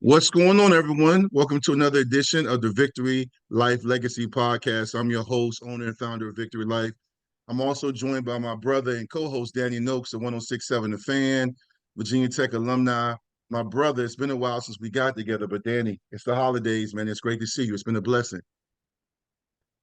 What's going on, everyone? Welcome to another edition of the Vicktory Life Legacy Podcast. I'm your host, owner, and founder of Vicktory Life. I'm also joined by my brother and co-host, Danny Nokes of 1067 The Fan, Virginia Tech alumni. My brother, it's been a while since we got together, but Danny, it's the holidays, man. It's great to see you. It's been a blessing.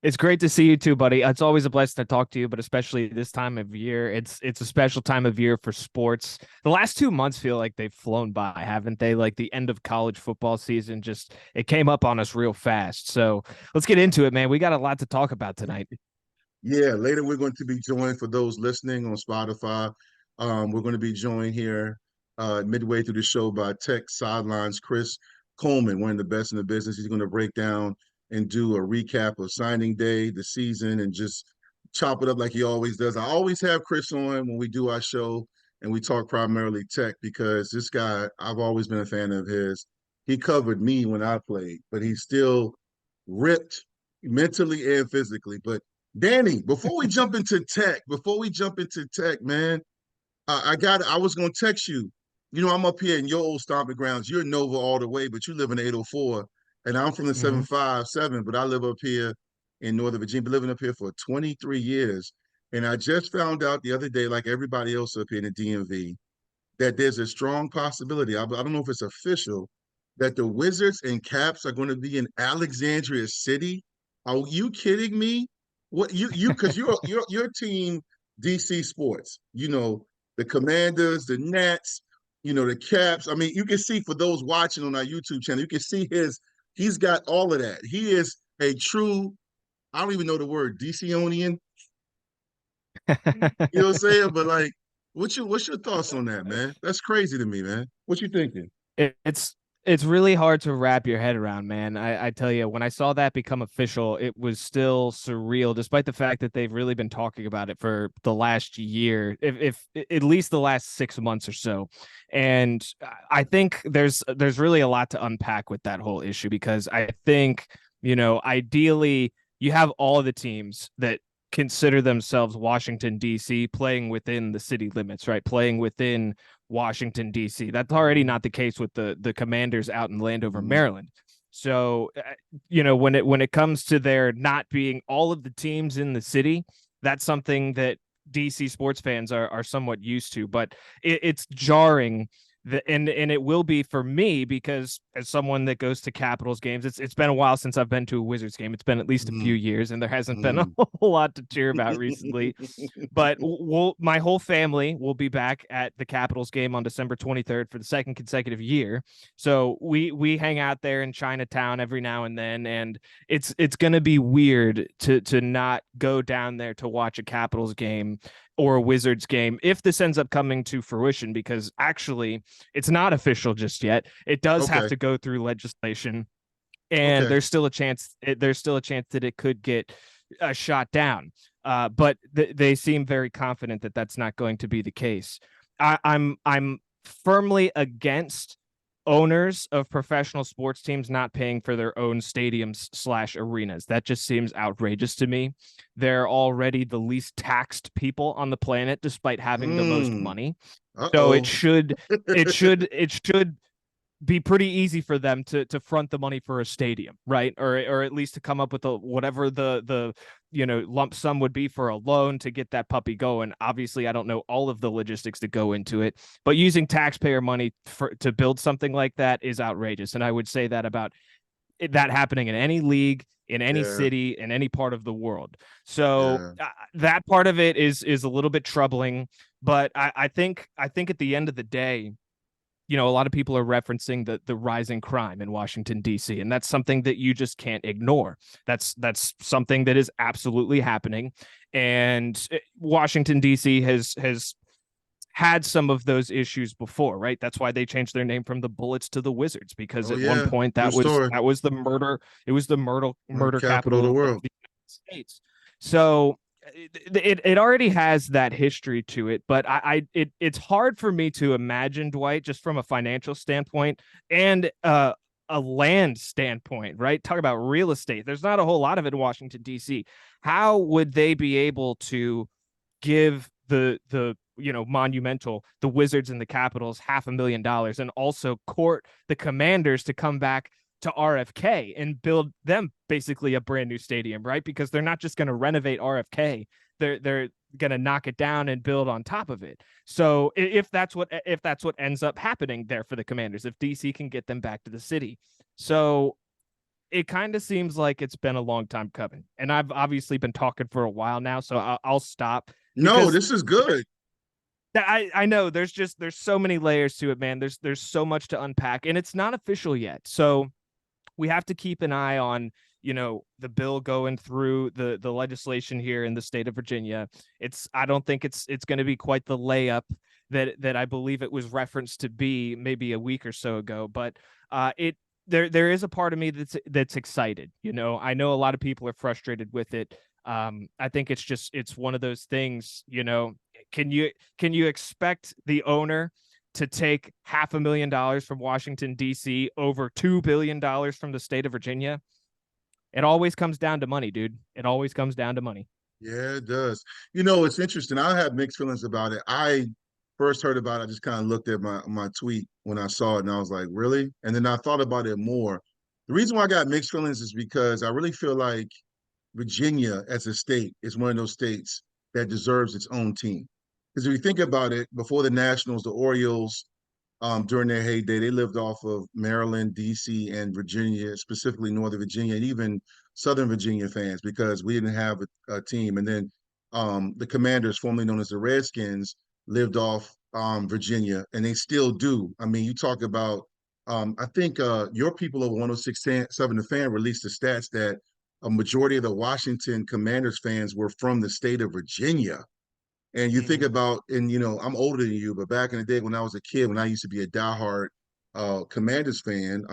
It's great to see you too, buddy. It's always a blessing to talk to you, but especially this time of year. It's a special time of year for sports. The last 2 months feel like they've flown by, haven't they? Like the end of college football season, just it came up on us real fast. So let's get into it, man. We got a lot to talk about tonight. Yeah, later we're going to be joined for those listening on Spotify. We're going to be joined here midway through the show by Tech Sideline's Chris Coleman, one of the best in the business. He's going to break down and do a recap of signing day, the season, and just chop it up like he always does. I always have Chris on when we do our show and we talk primarily tech because this guy, I've always been a fan of his. He covered me when I played, but he's still ripped mentally and physically. But Danny, before we jump into tech, man, I was gonna text you. You know, I'm up here in your old stomping grounds. You're Nova all the way, but you live in the 804, and I'm from the Mm-hmm. 757, but I live up here in Northern Virginia, been living up here for 23 years. And I just found out the other day, like everybody else up here in the DMV, that there's a strong possibility. I don't know if it's official, that the Wizards and Caps are going to be in Alexandria City. Are you kidding me? What you because your team DC Sports, the Commanders, the Nets, the Caps. I mean, you can see for those watching on our YouTube channel, you can see he's got all of that. He is a true, I don't even know the word, DConian. You know what I'm saying? But like, what's your thoughts on that, man? That's crazy to me, man. What you thinking? It's it's really hard to wrap your head around, man. I tell you, when I saw that become official, it was still surreal, despite the fact that they've really been talking about it for the last year, if at least the last 6 months or so. And I think there's really a lot to unpack with that whole issue because I think, ideally you have all the teams that consider themselves Washington, D.C., playing within the city limits, right? Playing within Washington, D.C. That's already not the case with the Commanders out in Landover, Mhm. Maryland. So, when it comes to there not being all of the teams in the city, that's something that DC sports fans are somewhat used to, but it's jarring. And it will be for me because as someone that goes to Capitals games, it's been a while since I've been to a Wizards game. It's been at least a few Mhm. years, and there hasn't been a Mhm. whole lot to cheer about recently. But my whole family will be back at the Capitals game on December 23rd for the second consecutive year. So we hang out there in Chinatown every now and then, and it's gonna be weird to not go down there to watch a Capitals game or a Wizards game if this ends up coming to fruition, because actually it's not official just yet. It does have Okay. to go through legislation, and Okay. there's still a chance that it could get shot down. But they seem very confident that that's not going to be the case. I'm firmly against owners of professional sports teams not paying for their own stadiums/arenas. That just seems outrageous to me. They're already the least taxed people on the planet, despite having the most Mm. money. So it Uh-oh. should it should it should be pretty easy for them to front the money for a stadium, right? Or at least to come up with whatever the lump sum would be for a loan to get that puppy going. Obviously, I don't know all of the logistics that go into it, but using taxpayer money to build something like that is outrageous. And I would say that about that happening in any league, in any Yeah. city, in any part of the world. So Yeah. that part of it is a little bit troubling, but I think at the end of the day, a lot of people are referencing the rising crime in Washington D.C., and that's something that you just can't ignore. That's something that is absolutely happening, and Washington D.C. has had some of those issues before, right? That's why they changed their name from the Bullets to the Wizards, because Oh at one yeah. point True that was story. that was the murder, it was the murder Capital of the capital of world. the United States. So it already has that history to it, but it's hard for me to imagine, Dwight, just from a financial standpoint and a land standpoint, right? Talk about real estate. There's not a whole lot of it in Washington D.C. How would they be able to give the monumental, the Wizards and the Capitals $500,000, and also court the Commanders to come back to RFK and build them basically a brand new stadium, right? Because they're not just going to renovate RFK. They're going to knock it down and build on top of it. So if that's what ends up happening there for the Commanders, if DC can get them back to the city. So it kind of seems like it's been a long time coming, and I've obviously been talking for a while now, so I'll stop. No, this is good. I know there's so many layers to it, man. There's so much to unpack, and it's not official yet. So we have to keep an eye on, the bill going through the legislation here in the state of Virginia. I don't think it's going to be quite the layup that I believe it was referenced to be maybe a week or so ago, but there is a part of me that's excited. I know a lot of people are frustrated with it. I think it's one of those things, can you expect the owner to take $500,000 from Washington, D.C. over $2 billion from the state of Virginia? It always comes down to money, dude. It always comes down to money. Yeah, it does. It's interesting. I have mixed feelings about it. I first heard about it, I just kind of looked at my tweet when I saw it, and I was like, really? And then I thought about it more. The reason why I got mixed feelings is because I really feel like Virginia as a state is one of those states that deserves its own team. Because if you think about it, before the Nationals, the Orioles, during their heyday, they lived off of Maryland, DC, and Virginia, specifically Northern Virginia, and even Southern Virginia fans, because we didn't have a team. And then the Commanders, formerly known as the Redskins, lived off Virginia, and they still do. I mean, you talk about, I think your people over 106.7 The Fan released the stats that a majority of the Washington Commanders fans were from the state of Virginia. And you think about, and I'm older than you, but back in the day when I was a kid, when I used to be a diehard Commanders fan,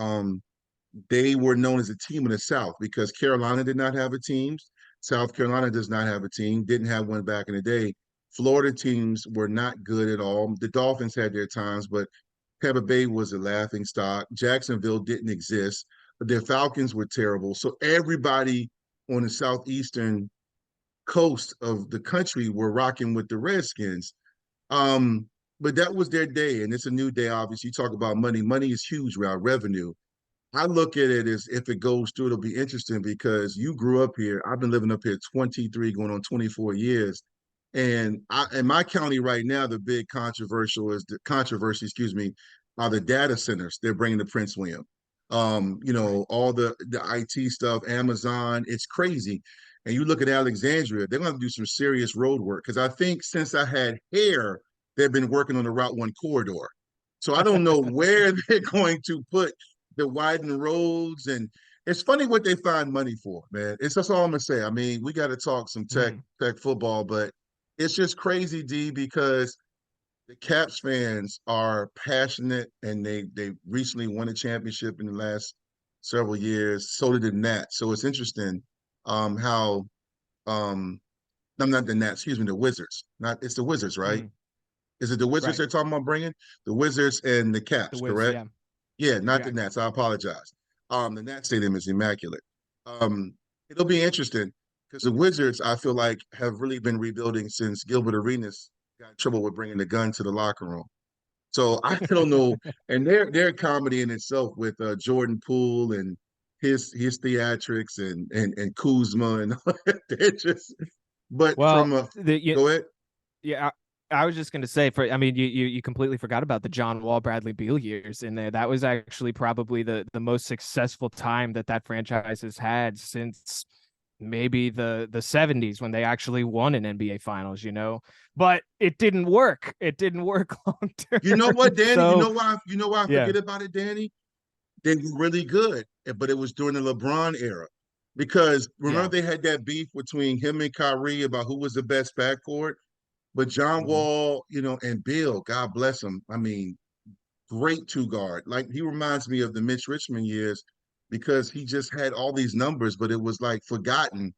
they were known as a team in the South because Carolina did not have a team. South Carolina does not have a team, didn't have one back in the day. Florida teams were not good at all. The Dolphins had their times, but Tampa Bay was a laughing stock. Jacksonville didn't exist, but their Falcons were terrible. So everybody on the southeastern coast of the country were rocking with the Redskins. But that was their day, and it's a new day. Obviously, you talk about money. Money is huge around revenue. I look at it as if it goes through, it'll be interesting because you grew up here. I've been living up here 23, going on 24 years. And in my county right now, the big excuse me, are the data centers they're bringing to Prince William. All the IT stuff, Amazon, it's crazy. And you look at Alexandria, they're going to do some serious road work because I think since I had hair, they've been working on the Route 1 corridor. So I don't know where they're going to put the widened roads. And it's funny what they find money for, man. That's all I'm going to say. I mean, we got to talk some tech football, but it's just crazy, D, because the Caps fans are passionate and they recently won a championship in the last several years. So did the Nats. So it's interesting how I'm not the Nats, excuse me, the Wizards. It's the Wizards, right? Is it the Wizards they're talking about bringing? The Wizards and the Caps, correct? Yeah, not the Nats. I apologize. The Nats stadium is immaculate. It'll be interesting because the Wizards, I feel like, have really been rebuilding since Gilbert Arenas got in trouble with bringing the gun to the locker room. So I don't know, and their comedy in itself with Jordan Poole and his theatrics and Kuzma and they're just. But well, go ahead. Yeah, I was just going to say, you completely forgot about the John Wall, Bradley Beal years in there. That was actually probably the most successful time that franchise has had since maybe the 70s when they actually won an NBA Finals, but it didn't work. It didn't work long term. You know what, Danny? So, you know why I forget about it, Danny? They were really good, but it was during the LeBron era. Because remember they had that beef between him and Kyrie about who was the best backcourt. But John Wall, and Bill, God bless him. I mean, great two guard. Like he reminds me of the Mitch Richmond years because he just had all these numbers, but it was like forgotten.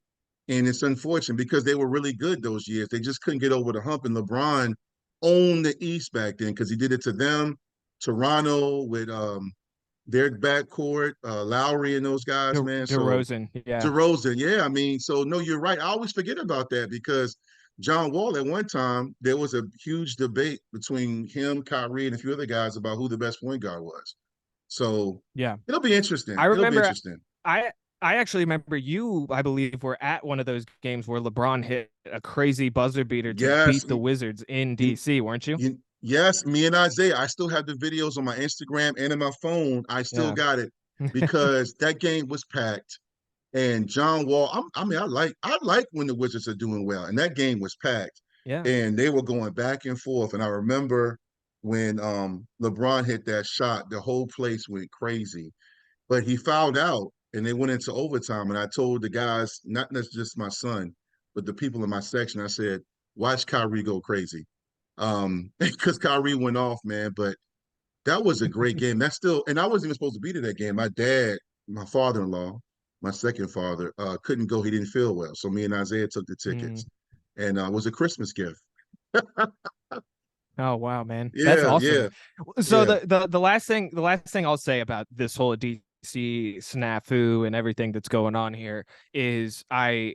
And it's unfortunate because they were really good those years. They just couldn't get over the hump. And LeBron owned the East back then because he did it to them. Toronto with their backcourt, Lowry and those guys, man. DeRozan, DeRozan, yeah. I mean, so no, you're right. I always forget about that because John Wall, at one time, there was a huge debate between him, Kyrie, and a few other guys about who the best point guard was. So Yeah. it'll be interesting. I It'll be remember interesting. I I actually remember you, I believe, were at one of those games where LeBron hit a crazy buzzer beater to Yes, beat the Wizards in DC, weren't you? yes, me and Isaiah. I still have the videos on my Instagram and in my phone. I still Yeah. got it because that game was packed. And John Wall, I mean, I like when the Wizards are doing well, and that game was packed, Yeah. and they were going back and forth. And I remember when LeBron hit that shot, the whole place went crazy. But he fouled out, and they went into overtime. And I told the guys, not just my son, but the people in my section, I said, "Watch Kyrie go crazy," because Kyrie went off, man. But that was a great game. That's still, and I wasn't even supposed to be to that game. My dad, my father-in-law, my second father, couldn't go. He didn't feel well, so me and Isaiah took the Mm. tickets, and it was a Christmas gift. Oh wow, man. That's Yeah, awesome. yeah, So yeah. the last thing I'll say about this whole DC snafu and everything that's going on here is I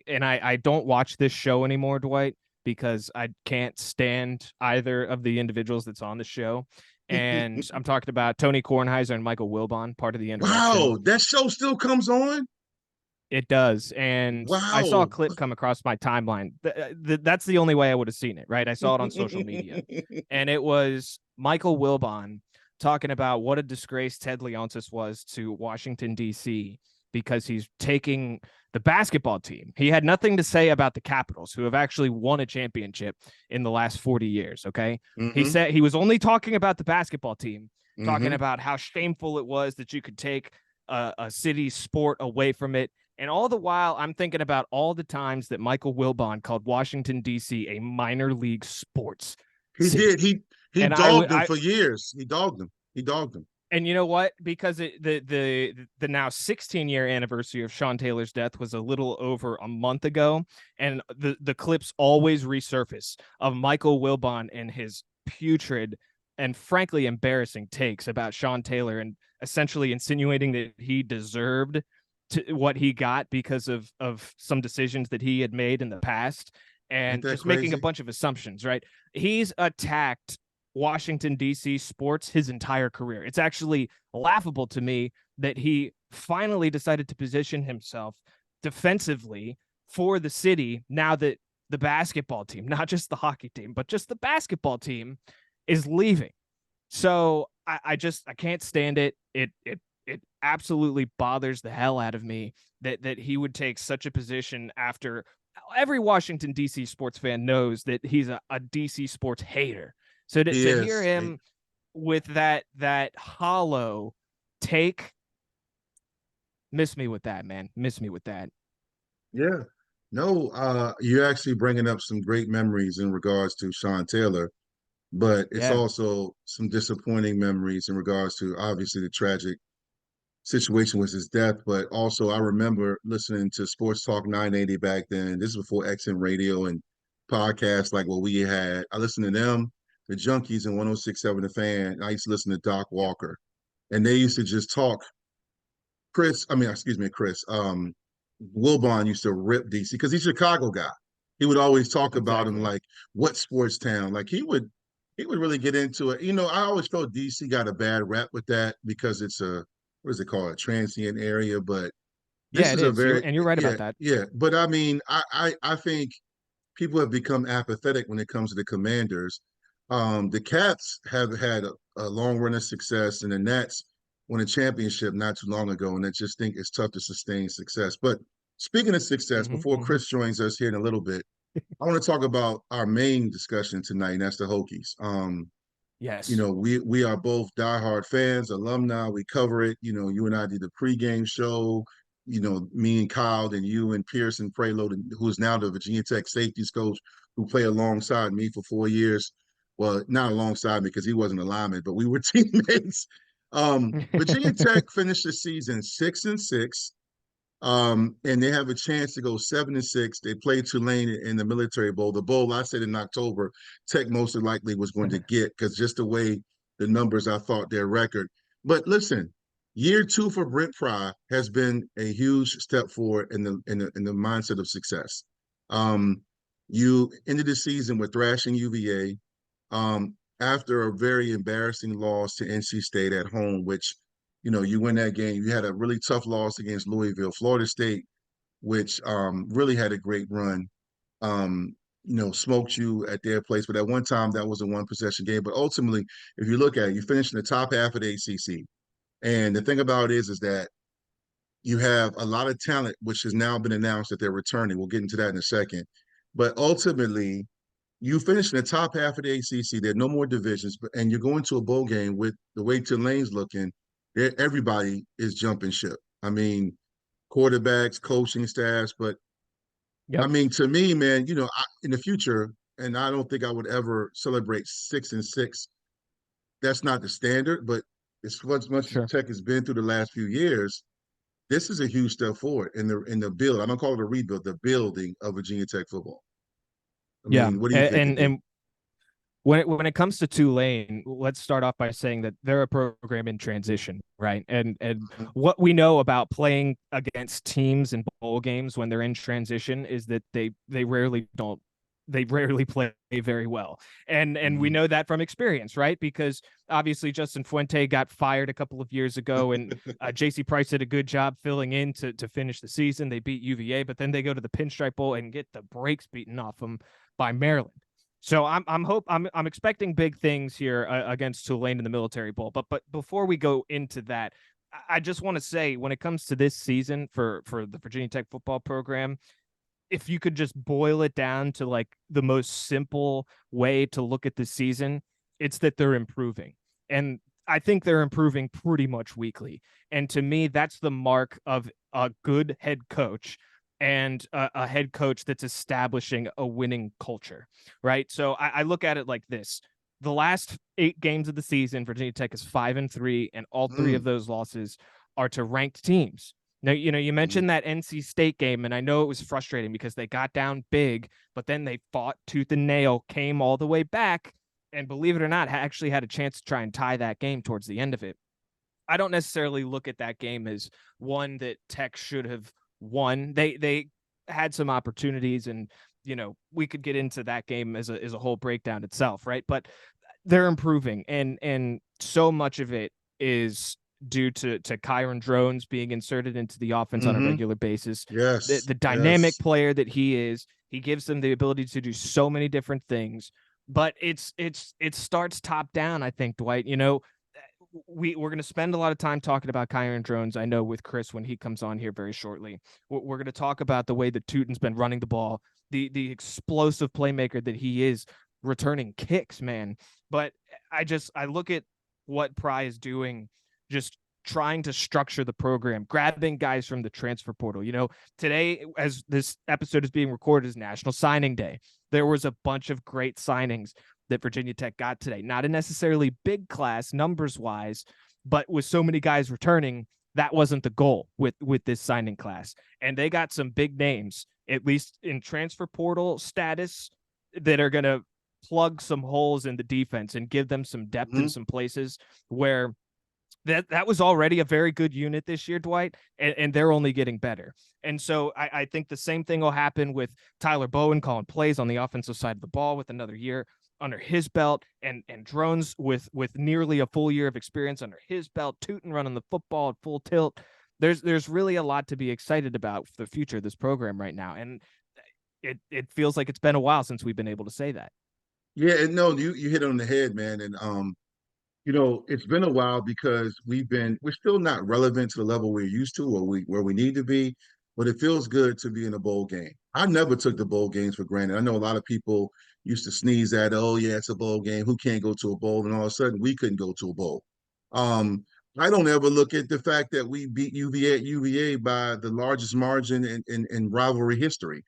don't watch this show anymore, Dwight, because I can't stand either of the individuals that's on the show. And I'm talking about Tony Kornheiser and Michael Wilbon, part of the Insurrection. Wow, that show still comes on. It does. And I saw a Wow. clip come across my timeline. That's the only way I would have seen it, right? I saw it on social media. And it was Michael Wilbon talking about what a disgrace Ted Leonsis was to Washington, D.C., because he's taking the basketball team. He had nothing to say about the Capitals, who have actually won a championship in the last 40 years. Okay. He Mm-hmm. said he was only talking about the basketball team, talking Mm-hmm. about how shameful it was that you could take a city sport away from it. And all the while, I'm thinking about all the times that Michael Wilbon called Washington, D.C. a minor league sports He did. city. He And I would, dogged him I, for years. He dogged him. He dogged him. and you know what? Because the now 16-year anniversary of Sean Taylor's death was a little over a month ago, and the clips always resurface of Michael Wilbon and his putrid and frankly embarrassing takes about Sean Taylor, and essentially insinuating that he deserved what he got because of some decisions that he had made in the past, Ain't and that just making a crazy? bunch of assumptions. Right? He's attacked Washington, D.C. sports his entire career. It's actually laughable to me that he finally decided to position himself defensively for the city now that the basketball team, not just the hockey team, but just the basketball team, is leaving. So I can't stand it. It absolutely bothers the hell out of me that he would take such a position after every Washington D.C. sports fan knows that he's a DC sports hater. So He to hear is. him with that hollow take, miss me with that, man. Miss me with that. Yeah. No, you're actually bringing up some great memories in regards to Sean Taylor, but it's Yeah. also some disappointing memories in regards to obviously the tragic situation with his death. But also, I remember listening to Sports Talk 980 back then. This is before XM radio and podcasts like what we had. I listened to them, the Junkies, and 1067 The Fan. I used to listen to Doc Walker, and they used to just talk. Excuse me, Chris. Wilbon used to rip DC because he's a Chicago guy. He would always talk about him Exactly. like what sports town. Like he would really get into it. I always felt DC got a bad rap with that because it's a what is it called, a transient area. But this Yeah, it is a is. very You're right yeah, about that. yeah. But I mean, I think people have become apathetic when it comes to the Commanders. The Cats have had a long run of success, and the Nats won a championship not too long ago, and I just think it's tough to sustain success. But speaking of success, Mm-hmm, before mm-hmm. Chris joins us here in a little bit, I want to talk about our main discussion tonight, and that's the Hokies. Yes. We are both diehard fans, alumni. We cover it. You and I did the pregame show. Me and Kyle, and you and Pearson Preload, who is now the Virginia Tech safeties coach, who played alongside me for 4 years. Well, not alongside me because he wasn't a lineman, but we were teammates. Virginia Tech finished the season 6-6. And they have a chance to go 7-6. They play Tulane in the Military Bowl. The bowl I said in October, Tech most likely was going to get because just the way the numbers, I thought their record. But listen, year two for Brent Pry has been a huge step forward in the mindset of success. Um, You ended the season with thrashing UVA after a very embarrassing loss to NC State at home, which, you win that game. You had a really tough loss against Louisville. Florida State, which really had a great run, smoked you at their place. But at one time, that was a one possession game. But ultimately, if you look at it, you finish in the top half of the ACC. And the thing about it is that you have a lot of talent, which has now been announced that they're returning. We'll get into that in a second. But ultimately, you finish in the top half of the ACC. There are no more divisions, and you're going to a bowl game with the way Tulane's looking. Everybody is jumping ship. I mean, quarterbacks, coaching staffs, but I Yep. mean, to me, man, in the future, and I don't think I would ever celebrate 6-6. That's not the standard, but as much as Sure. Tech has been through the last few years, this is a huge step forward in the build. I don't call it a rebuild, the building of Virginia Tech football. I Yeah. mean, what do you think, And D? when it comes to Tulane, let's start off by saying that they're a program in transition, right? And what we know about playing against teams in bowl games when they're in transition is that they rarely don't they rarely play very well. And we Mm-hmm. know that from experience, right? Because obviously Justin Fuente got fired a couple of years ago, and JC Price did a good job filling in to finish the season. They beat UVA, but then they go to the Pinstripe Bowl and get the brakes beaten off them by Maryland. So I'm expecting big things here against Tulane in the Military Bowl. But before we go into that, I just want to say when it comes to this season for the Virginia Tech football program, if you could just boil it down to like the most simple way to look at the season, it's that they're improving. And I think they're improving pretty much weekly. And to me, that's the mark of a good head coach and a head coach that's establishing a winning culture, right? So I look at it like this. The last 8 games of the season, Virginia Tech is 5-3, and all 3 of Mm, those losses are to ranked teams. Now, you mm, mentioned that NC State game, and I know it was frustrating because they got down big, but then they fought tooth and nail, came all the way back, and believe it or not, actually had a chance to try and tie that game towards the end of it. I don't necessarily look at that game as one that Tech should have won. They had some opportunities, and we could get into that game as a whole breakdown itself, right? But they're improving, and so much of it is due to Kyron Drones being inserted into the offense on a mm-hmm. regular basis. The Yes, the dynamic yes. player that he is, he gives them the ability to do so many different things. But it starts top down, I think, Dwight. We're going to spend a lot of time talking about Kyron Drones, I know, with Chris when he comes on here very shortly. We're going to talk about the way that Tootin's been running the ball, the explosive playmaker that he is, returning kicks, man. But I look at what Pry is doing, just trying to structure the program, grabbing guys from the transfer portal. Today, as this episode is being recorded, is National Signing Day. There was a bunch of great signings that Virginia Tech got today. Not a necessarily big class numbers wise, but with so many guys returning, that wasn't the goal with this signing class. And they got some big names, at least in transfer portal status, that are going to plug some holes in the defense and give them some depth in Mm-hmm. some places where that was already a very good unit this year, Dwight, and they're only getting better. And so I think the same thing will happen with Tyler Bowen calling plays on the offensive side of the ball with another year under his belt, and Drones with nearly a full year of experience under his belt, Tootin running the football at full tilt. There's really a lot to be excited about for the future of this program right now. And it feels like it's been a while since we've been able to say that. Yeah, and no, you hit it on the head, man. And it's been a while because we're still not relevant to the level we're used to or where we need to be, but it feels good to be in a bowl game. I never took the bowl games for granted. I know a lot of people used to sneeze at, oh yeah, it's a bowl game. Who can't go to a bowl? And all of a sudden we couldn't go to a bowl. Um, I don't ever look at the fact that we beat UVA at UVA by the largest margin in rivalry history.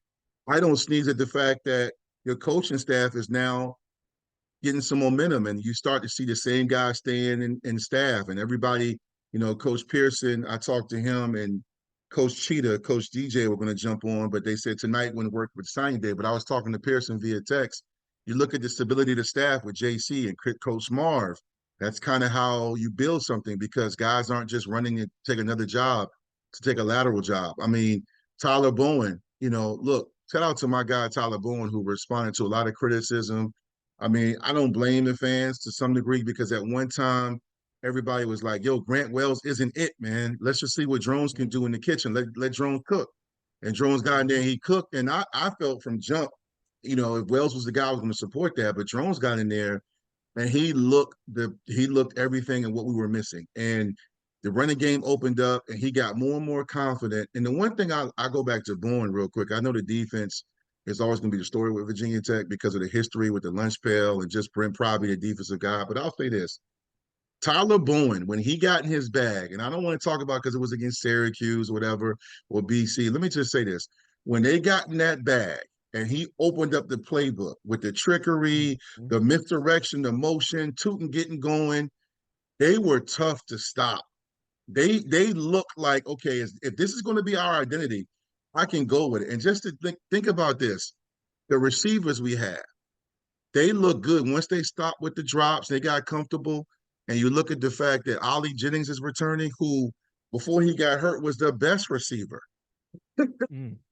I don't sneeze at the fact that your coaching staff is now getting some momentum and you start to see the same guys staying in staff and everybody, Coach Pearson, I talked to him and Coach Cheetah, Coach DJ were going to jump on, but they said tonight wouldn't work with signing day. But I was talking to Pearson via text. You look at the stability of the staff with JC and Coach Marv. That's kind of how you build something because guys aren't just running to take another job, to take a lateral job. I mean, Tyler Bowen, look, shout out to my guy Tyler Bowen, who responded to a lot of criticism. I mean, I don't blame the fans to some degree because at one time everybody was like, "Yo, Grant Wells isn't it, man. Let's just see what Drones can do in the kitchen. Let Drones cook." And Drones got in there, he cooked, and I felt from jump, if Wells was the guy, I was going to support that. But Drones got in there and he looked everything and what we were missing. And the running game opened up and he got more and more confident. And the one thing I go back to Bourne real quick. I know the defense is always going to be the story with Virginia Tech because of the history with the lunch pail and just Brent Probby, the defensive guy. But I'll say this. Tyler Bowen, when he got in his bag, and I don't want to talk about because it was against Syracuse or whatever, or BC. Let me just say this. When they got in that bag and he opened up the playbook with the trickery, the misdirection, the motion, Tootin getting going, they were tough to stop. They look like, okay, if this is going to be our identity, I can go with it. And just to think about this, the receivers we have, they look good. Once they stopped with the drops, they got comfortable. And you look at the fact that Ollie Jennings is returning, who before he got hurt was the best receiver.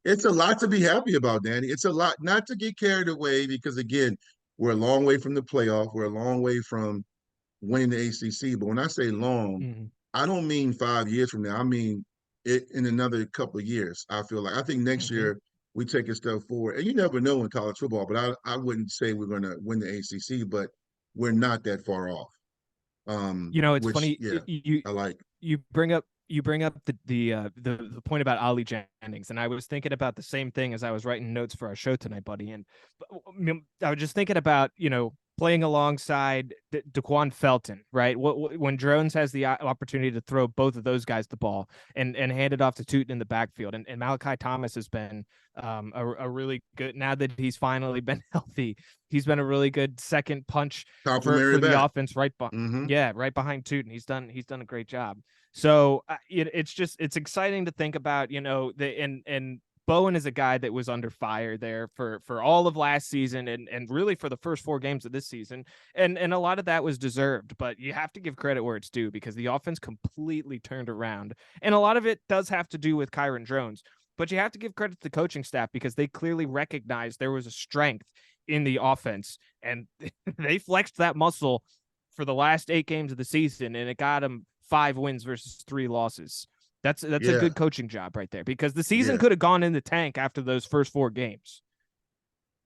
It's a lot to be happy about, Danny. It's a lot not to get carried away because, again, we're a long way from the playoff. We're a long way from winning the ACC. But when I say long, I don't mean 5 years from now. I mean it in another couple of years. I think next year we take a step forward. And you never know in college football, but I wouldn't say we're going to win the ACC, but we're not that far off. It's Which, funny. yeah, I like. You bring up the point about Ollie Jennings, and I was thinking about the same thing as I was writing notes for our show tonight, buddy. And I was just thinking about playing alongside Daquan Felton, right? When Drones has the opportunity to throw both of those guys the ball and hand it off to Tootin in the backfield, and Malachi Thomas has been a really good, now that he's finally been healthy, he's been a really good second punch for the offense right behind Tootin. He's done a great job. So it's exciting to think about, and Bowen is a guy that was under fire there for all of last season and really for the first 4 games of this season. And a lot of that was deserved, but you have to give credit where it's due because the offense completely turned around. And a lot of it does have to do with Kyron Drones, but you have to give credit to the coaching staff because they clearly recognized there was a strength in the offense and they flexed that muscle for the last 8 games of the season, and it got them 5 wins versus 3 losses. That's a good coaching job right there because the season could have gone in the tank after those first 4 games.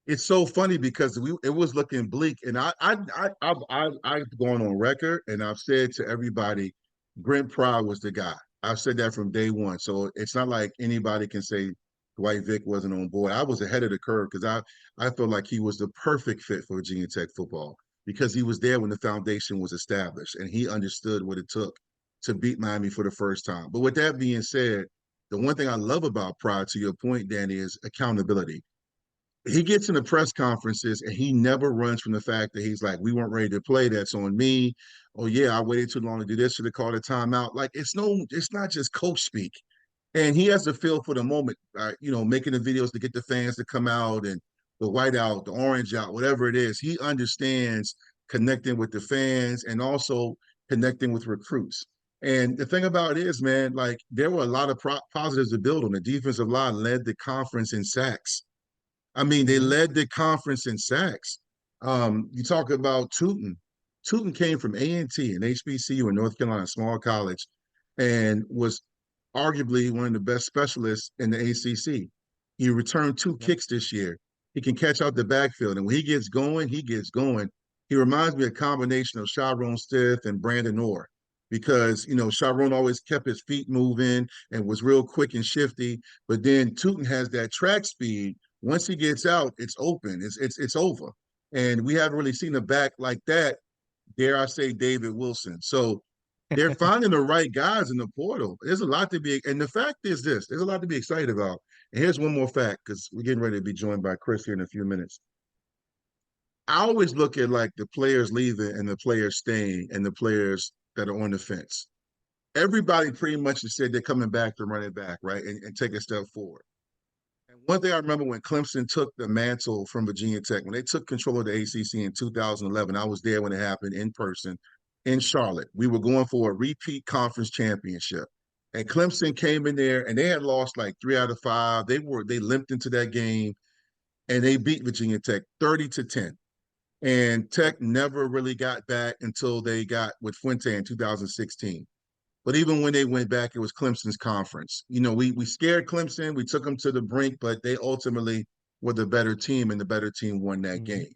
It's so funny because it was looking bleak, and I've gone on record and I've said to everybody, Brent Pry was the guy. I've said that from day one, so it's not like anybody can say Dwight Vick wasn't on board. I was ahead of the curve because I felt like he was the perfect fit for Virginia Tech football because he was there when the foundation was established and he understood what it took to beat Miami for the first time. But with that being said, the one thing I love about Pride, to your point, Danny, is accountability. He gets in the press conferences and he never runs from the fact that he's like, we weren't ready to play. That's on me. Oh yeah, I waited too long to do this. Should have called a timeout. Like it's not just coach speak. And he has a feel for the moment, making the videos to get the fans to come out and the white out, the orange out, whatever it is. He understands connecting with the fans and also connecting with recruits. And the thing about it is, man, like there were a lot of positives to build on. The defensive line led the conference in sacks. I mean, they led the conference in sacks. You talk about Tootin. Tootin came from A&T, an HBCU in North Carolina, a small college, and was arguably one of the best specialists in the ACC. He returned 2 kicks this year. He can catch out the backfield, and when he gets going, he gets going. He reminds me of a combination of Sharon Stith and Brandon Orr because, Sharon always kept his feet moving and was real quick and shifty, but then Tootin has that track speed. Once he gets out, it's open. It's over. And we haven't really seen a back like that, dare I say, David Wilson. So they're finding the right guys in the portal. There's a lot to be, and the fact is this, there's a lot to be excited about. And here's one more fact, because we're getting ready to be joined by Chris here in a few minutes. I always look at like the players leaving and the players staying and the players that are on the fence. Everybody pretty much has said they're coming back to run it back, right? And take a step forward. And one thing I remember when Clemson took the mantle from Virginia Tech, when they took control of the ACC in 2011, I was there when it happened in person in Charlotte. We were going for a repeat conference championship. And Clemson came in there and they had lost like 3 out of 5. They limped into that game and they beat Virginia Tech 30-10. And Tech never really got back until they got with Fuente in 2016. But even when they went back, it was Clemson's conference. We scared Clemson. We took them to the brink, but they ultimately were the better team, and the better team won that Mm-hmm. game.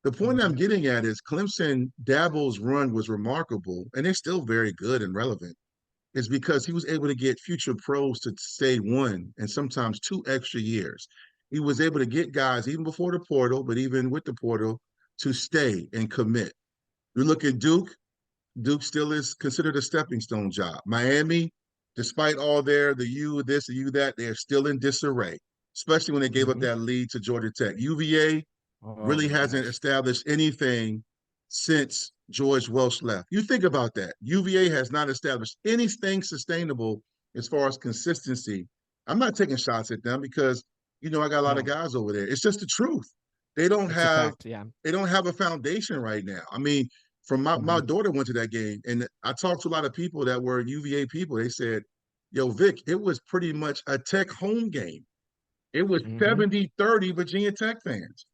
The point Mm-hmm. I'm getting at is Clemson, Dabo's run was remarkable, and they're still very good and relevant. Is because he was able to get future pros to stay 1 and sometimes 2 extra years. He was able to get guys even before the portal, but even with the portal, to stay and commit. You look at Duke. Duke still is considered a stepping stone job. Miami, despite all the you this, the you that, they're still in disarray, especially when they gave up Mm-hmm. that lead to Georgia Tech. UVA Oh really my hasn't gosh. established anything since George Welsh left. You think about that. UVA has not established anything sustainable as far as consistency. I'm not taking shots at them because I got a lot of No, guys over there. It's just the truth. They don't it's a have fact. Yeah. they don't have a foundation right now. I mean, from my Mm-hmm. daughter went to that game and I talked to a lot of people that were UVA people. They said, yo, Vic, it was pretty much a Tech home game. It was Mm-hmm. 70-30 Virginia Tech fans.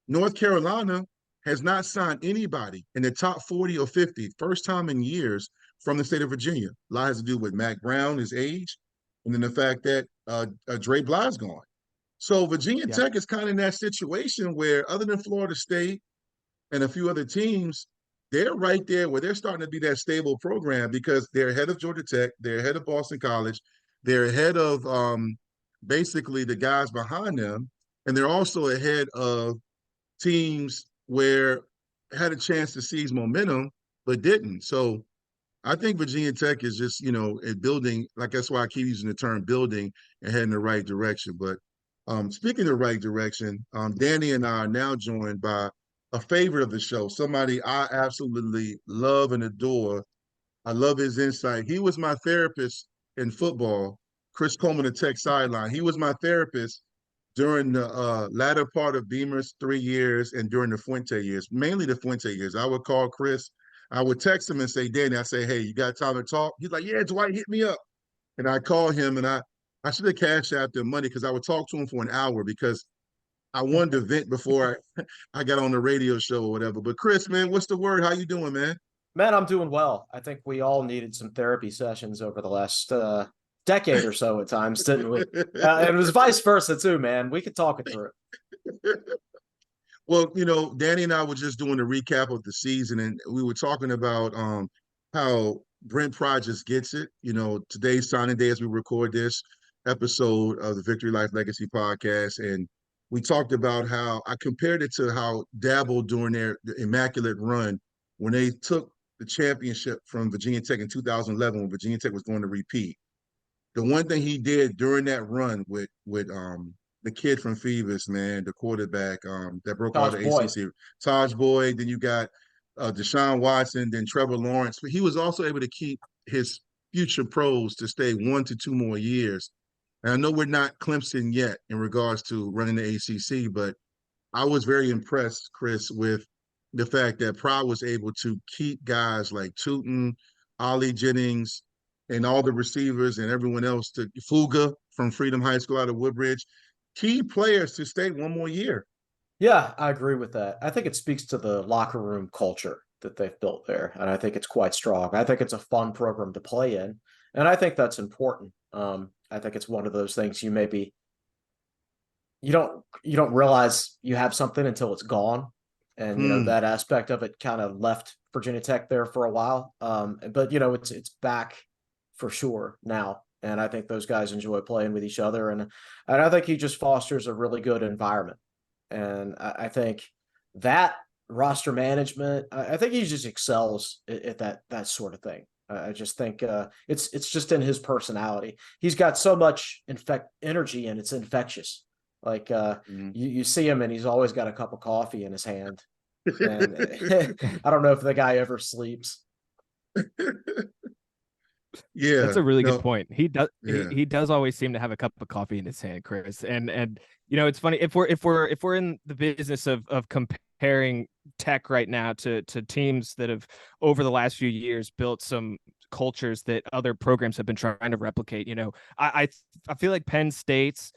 North Carolina has not signed anybody in the top 40 or 50, first time in years, from the state of Virginia. A lot has to do with Mac Brown, his age, and then the fact that Dre Bly's gone. So Virginia Yep. Tech is kind of in that situation where, other than Florida State and a few other teams, they're right there where they're starting to be that stable program because they're ahead of Georgia Tech, they're ahead of Boston College, they're ahead of basically the guys behind them, and they're also ahead of teams where had a chance to seize momentum but didn't. So I think Virginia Tech is just, building, like that's why I keep using the term building and heading in the right direction. But speaking of the right direction, Danny and I are now joined by a favorite of the show, somebody I absolutely love and adore. I love his insight. He was my therapist in football, Chris Coleman at Tech Sideline. He was my therapist during the latter part of Beamer's 3 years and during the Fuente years, mainly the Fuente years. I would call Chris. I would text him and say, Danny, I say, hey, you got time to talk? He's like, yeah, Dwight, hit me up. And I call him and I should have cashed out the money because I would talk to him for an hour because I wanted to vent before I got on the radio show or whatever. But Chris, man, what's the word? How you doing, man? Man, I'm doing well. I think we all needed some therapy sessions over the last decade or so at times, didn't we? And it was vice versa too, man. We could talk it through. Well, Danny and I were just doing a recap of the season, and we were talking about how Brent Pry gets it. Today's signing day as we record this episode of the Vicktory Life Legacy Podcast, and we talked about how I compared it to how Dabo during their immaculate run when they took the championship from Virginia Tech in 2011 when Virginia Tech was going to repeat. The one thing he did during that run with the kid from Phoebus, man, the quarterback that broke all Taj the Boyd. ACC, Taj Boyd. Then you got Deshaun Watson, then Trevor Lawrence. But he was also able to keep his future pros to stay 1 to 2 more years. And I know we're not Clemson yet in regards to running the ACC, but I was very impressed, Chris, with the fact that Pryor was able to keep guys like Tootin, Ollie Jennings, and all the receivers and everyone else to Fuga from Freedom High School out of Woodbridge, key players to stay 1 more year. Yeah, I agree with that. I think it speaks to the locker room culture that they've built there, and I think it's quite strong. I think it's a fun program to play in, and I think that's important. I think it's one of those things you don't realize you have something until it's gone, and that aspect of it kind of left Virginia Tech there for a while. But it's back for sure now, and I think those guys enjoy playing with each other, and I think he just fosters a really good environment. And I think that roster management, I think he just excels at that sort of thing. I just think it's just in his personality. He's got so much energy, and it's infectious. Like you see him, and he's always got a cup of coffee in his hand. And I don't know if the guy ever sleeps. Yeah, That's a really good no, point. He does yeah. he does always seem to have a cup of coffee in his hand, Chris. And it's funny if we're in the business of comparing Tech right now to teams that have over the last few years built some cultures that other programs have been trying to replicate. You know, I feel like Penn State's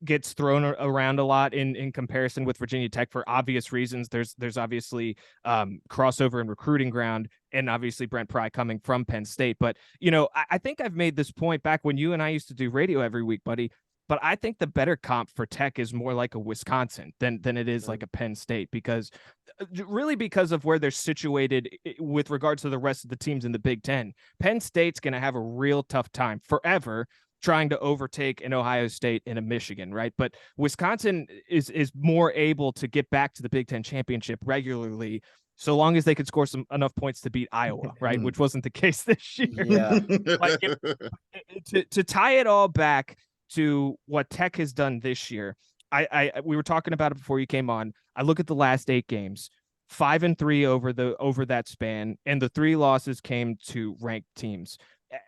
gets thrown around a lot in comparison with Virginia Tech for obvious reasons. There's obviously crossover and recruiting ground, and obviously Brent Pry coming from Penn State. But, you know, I think I've made this point back when you and I used to do radio every week, buddy. But I think the better comp for Tech is more like a Wisconsin than it is like a Penn State, because of where they're situated with regards to the rest of the teams in the Big Ten. Penn State's going to have a real tough time forever trying to overtake an Ohio State and a Michigan, right? But Wisconsin is more able to get back to the Big Ten championship regularly, so long as they could score enough points to beat Iowa, right? Which wasn't the case this year. Yeah. Like to tie it all back to what Tech has done this year, we were talking about it before you came on. I look at the last 8 games, 5-3 over that span, and the 3 losses came to ranked teams.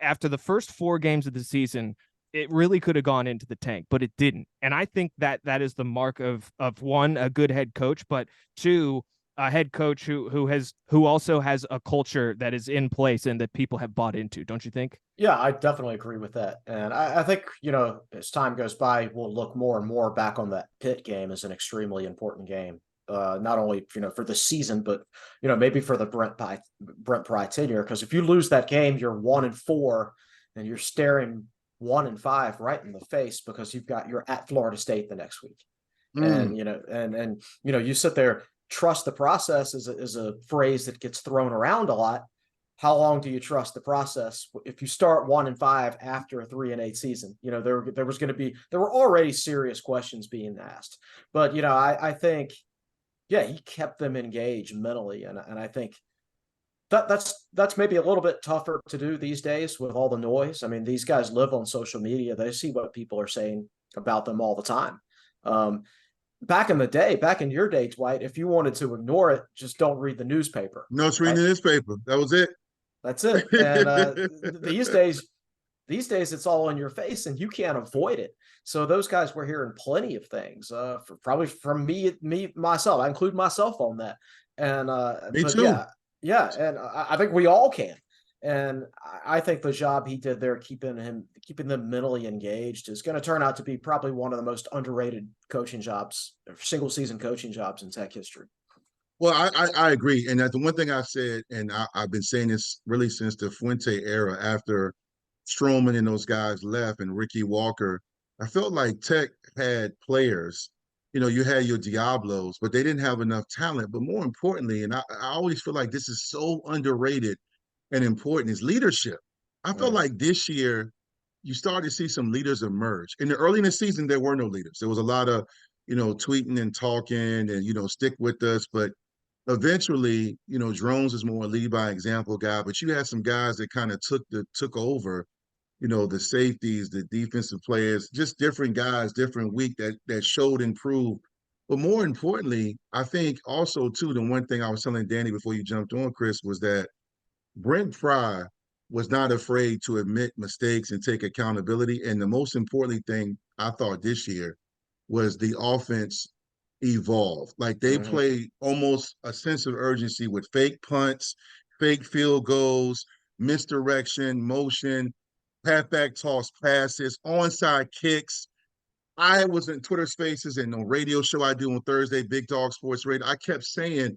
After the first 4 games of the season, it really could have gone into the tank, but it didn't. And I think that is the mark of one, a good head coach, but 2, a head coach who also has a culture that is in place and that people have bought into. Don't you think? Yeah, I definitely agree with that. And I think, you know, as time goes by, we'll look more and more back on that Pitt game as an extremely important game. Not only, you know, for the season, but, you know, maybe for the Brent Pry tenure. Because if you lose that game, you're 1-4 and you're staring 1-5 right in the face because you're at Florida State the next week. And, you know, and, you know, you sit there, trust the process is a phrase that gets thrown around a lot. How long do you trust the process? If you start 1-5 after a 3-8 season, you know, there were already serious questions being asked, but, you know, I think, yeah, he kept them engaged mentally. And I think that's maybe a little bit tougher to do these days with all the noise. I mean, these guys live on social media. They see what people are saying about them all the time. Back in the day, back in your day, Dwight, if you wanted to ignore it, just don't read the newspaper. No, it's reading the newspaper. That was it. That's it. And these days, it's all in your face and you can't avoid it. So those guys were hearing plenty of things, probably from me myself. I include myself on that. And me too. Yeah. And I think we all can. And I think the job he did there, keeping them mentally engaged, is going to turn out to be probably one of the most underrated coaching jobs, single season coaching jobs in Tech history. Well, I agree. And the one thing I've said, and I've been saying this really since the Fuente era, after Stroman and those guys left and Ricky Walker, I felt like Tech had players. You know, you had your Diablos, but they didn't have enough talent. But more importantly, and I always feel like this is so underrated and important, is leadership. I felt like this year you started to see some leaders emerge. Early in the season, there were no leaders. There was a lot of, you know, tweeting and talking and, you know, stick with us. But eventually, you know, Drones is more a lead by example guy, but you had some guys that kind of took over, you know, the safeties, the defensive players, just different guys, different week that showed improved. But more importantly, I think also too, the one thing I was telling Danny before you jumped on, Chris, was that Brent Pry was not afraid to admit mistakes and take accountability. And the most important thing I thought this year was the offense evolved. Like they played almost a sense of urgency with fake punts, fake field goals, misdirection, motion, halfback toss passes, onside kicks. I was in Twitter Spaces and on radio show I do on Thursday, Big Dog Sports Radio. I kept saying,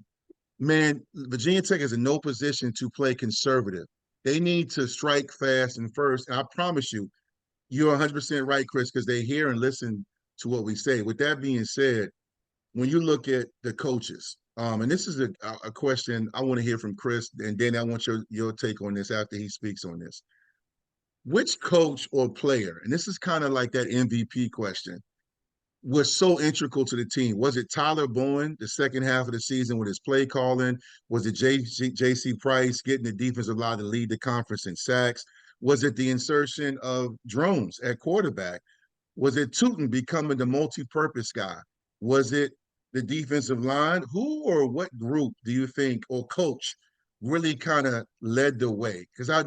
man, Virginia Tech is in no position to play conservative. They need to strike fast and first. And I promise you, you're 100% right, Chris, because they hear and listen to what we say. With that being said, when you look at the coaches, and this is a question I want to hear from Chris, and Danny, I want your take on this after he speaks on this. Which coach or player, and this is kind of like that MVP question, was so integral to the team? Was it Tyler Bowen, the second half of the season with his play calling? Was it J.C. Price getting the defensive line to lead the conference in sacks? Was it the insertion of Drones at quarterback? Was it Tootin becoming the multi-purpose guy? Was it the defensive line? Who or what group do you think, or coach, really kind of led the way? Because I've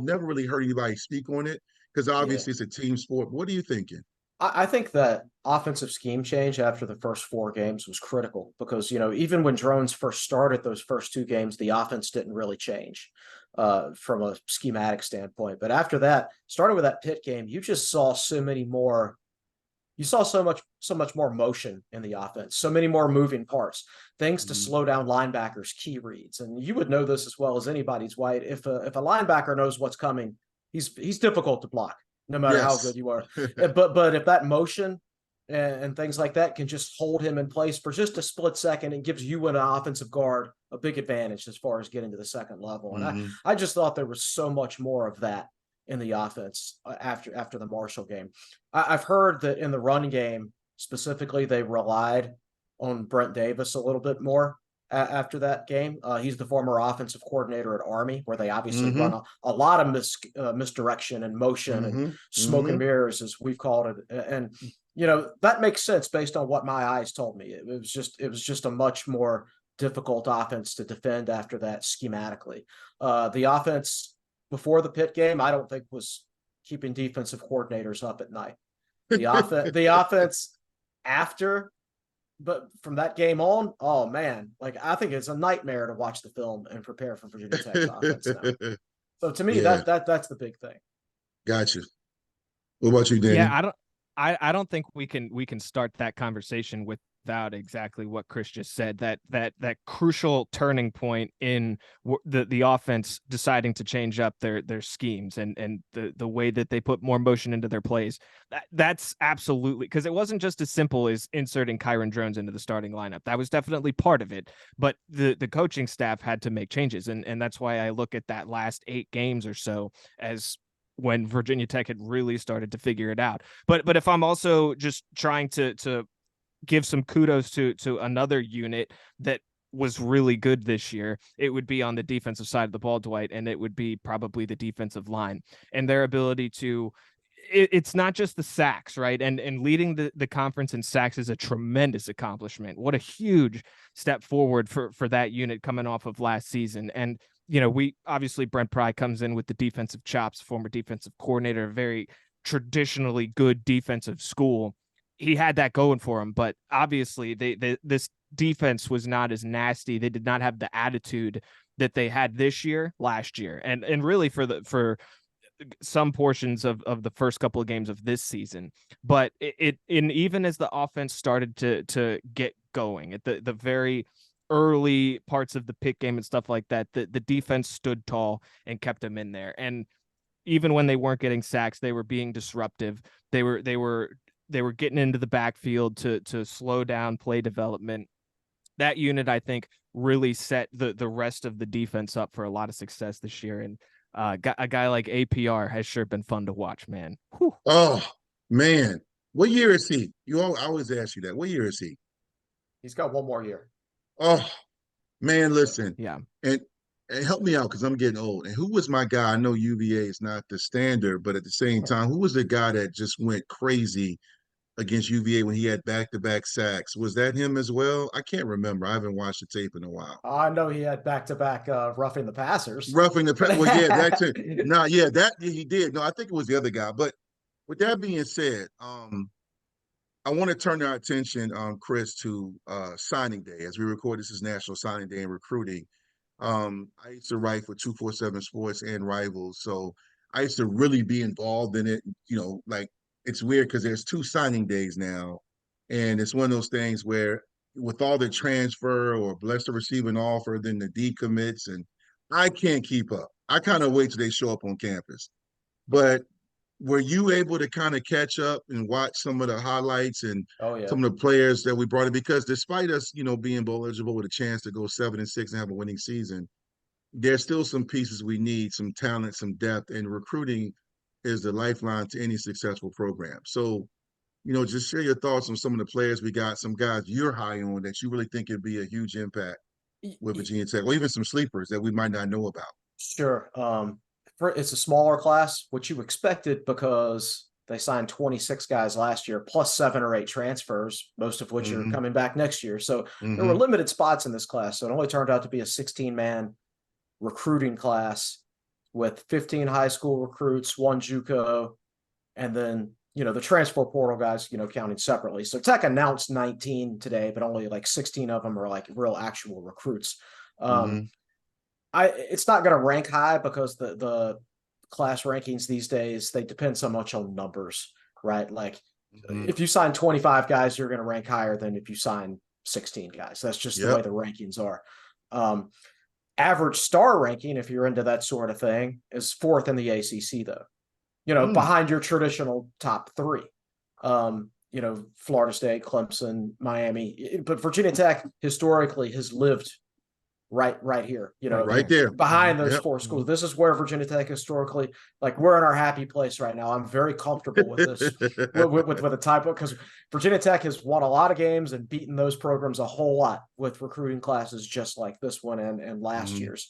never really heard anybody speak on it, because obviously it's a team sport. What are you thinking? I think that offensive scheme change after the first 4 games was critical because, you know, even when Drones first started those first 2 games, the offense didn't really change. from a schematic standpoint. But after that, starting with that Pitt game, you just saw so much more motion in the offense, so many more moving parts, things to slow down linebackers, key reads. And you would know this as well as anybody's Dwight. If a linebacker knows what's coming, he's difficult to block, no matter how good you are. But if that motion and things like that can just hold him in place for just a split second, it gives you an offensive guard a big advantage as far as getting to the second level. And I just thought there was so much more of that in the offense after the Marshall game. I've heard that in the run game specifically, they relied on Brent Davis a little bit more after that game. He's the former offensive coordinator at Army, where they obviously run a lot of misdirection and motion and smoke and mirrors, as we've called it. And that makes sense based on what my eyes told me. It was just a much more difficult offense to defend after that schematically. The offense before the Pitt game, I don't think was keeping defensive coordinators up at night. The offense after, but from that game on, oh man, like I think it's a nightmare to watch the film and prepare for Virginia Tech's offense now. So to me, that's the big thing. Gotcha. What about you, Danny? Yeah, I don't think we can start that conversation without exactly what Chris just said. That crucial turning point in the offense deciding to change up their schemes and the way that they put more motion into their plays. That's absolutely, because it wasn't just as simple as inserting Kyron Drones into the starting lineup. That was definitely part of it, but the coaching staff had to make changes, and that's why I look at that last 8 games or so as when Virginia Tech had really started to figure it out. But if I'm also just trying to give some kudos to another unit that was really good this year, it would be on the defensive side of the ball, Dwight, and it would be probably the defensive line and their ability to, it's not just the sacks, right? And leading the conference in sacks is a tremendous accomplishment. What a huge step forward for that unit coming off of last season. And we obviously, Brent Pry comes in with the defensive chops, former defensive coordinator, a very traditionally good defensive school. He had that going for him, but obviously this defense was not as nasty. They did not have the attitude that they had last year, and really for some portions of the first couple of games of this season. But even as the offense started to get going at the very early parts of the Pitt game and stuff like that, the defense stood tall and kept them in there. And even when they weren't getting sacks, they were being disruptive. They were getting into the backfield to slow down play development. That unit, I think, really set the rest of the defense up for a lot of success this year. And a guy like APR has sure been fun to watch, man. Whew. Oh man, what year is he? I always ask you that. What year is he? He's got one more year. Oh man, listen. Yeah. And help me out because I'm getting old. And who was my guy? I know UVA is not the standard, but at the same time, who was the guy that just went crazy against UVA when he had back-to-back sacks? Was that him as well? I can't remember. I haven't watched the tape in a while. I know he had back-to-back roughing the passers. Well, yeah, that too. No, yeah, that he did. No, I think it was the other guy. But with that being said, I want to turn our attention, Chris, to signing day. As we record, this is National Signing Day in recruiting. I used to write for 247 Sports and Rivals, so I used to really be involved in it. Like it's weird because there's 2 signing days now, and it's one of those things where with all the transfer or blessed to receive an offer, then the decommits, and I can't keep up. I kind of wait till they show up on campus. But were you able to kind of catch up and watch some of the highlights and some of the players that we brought in? Because despite us, being bowl eligible with a chance to go 7-6 and have a winning season, there's still some pieces we need, some talent, some depth, and recruiting is the lifeline to any successful program. So, just share your thoughts on some of the players we got, some guys you're high on that you really think it'd be a huge impact with Virginia Tech, or even some sleepers that we might not know about. Sure. It's a smaller class, which you expected because they signed 26 guys last year, plus 7 or 8 transfers, most of which are coming back next year. So there were limited spots in this class. So it only turned out to be a 16-man recruiting class with 15 high school recruits, 1 JUCO, and then, the transfer portal guys, counting separately. So Tech announced 19 today, but only like 16 of them are like real actual recruits. It's not going to rank high because the class rankings these days, they depend so much on numbers, right? Like if you sign 25 guys, you're going to rank higher than if you sign 16 guys. That's just the way the rankings are. Average star ranking, if you're into that sort of thing, is 4th in the ACC, though, behind your traditional top 3. Florida State, Clemson, Miami, but Virginia Tech historically has lived right here, right there behind those 4 schools. This is where Virginia Tech historically, like, we're in our happy place right now. I'm very comfortable with this, with the type of, because Virginia Tech has won a lot of games and beaten those programs a whole lot with recruiting classes just like this one and last year's.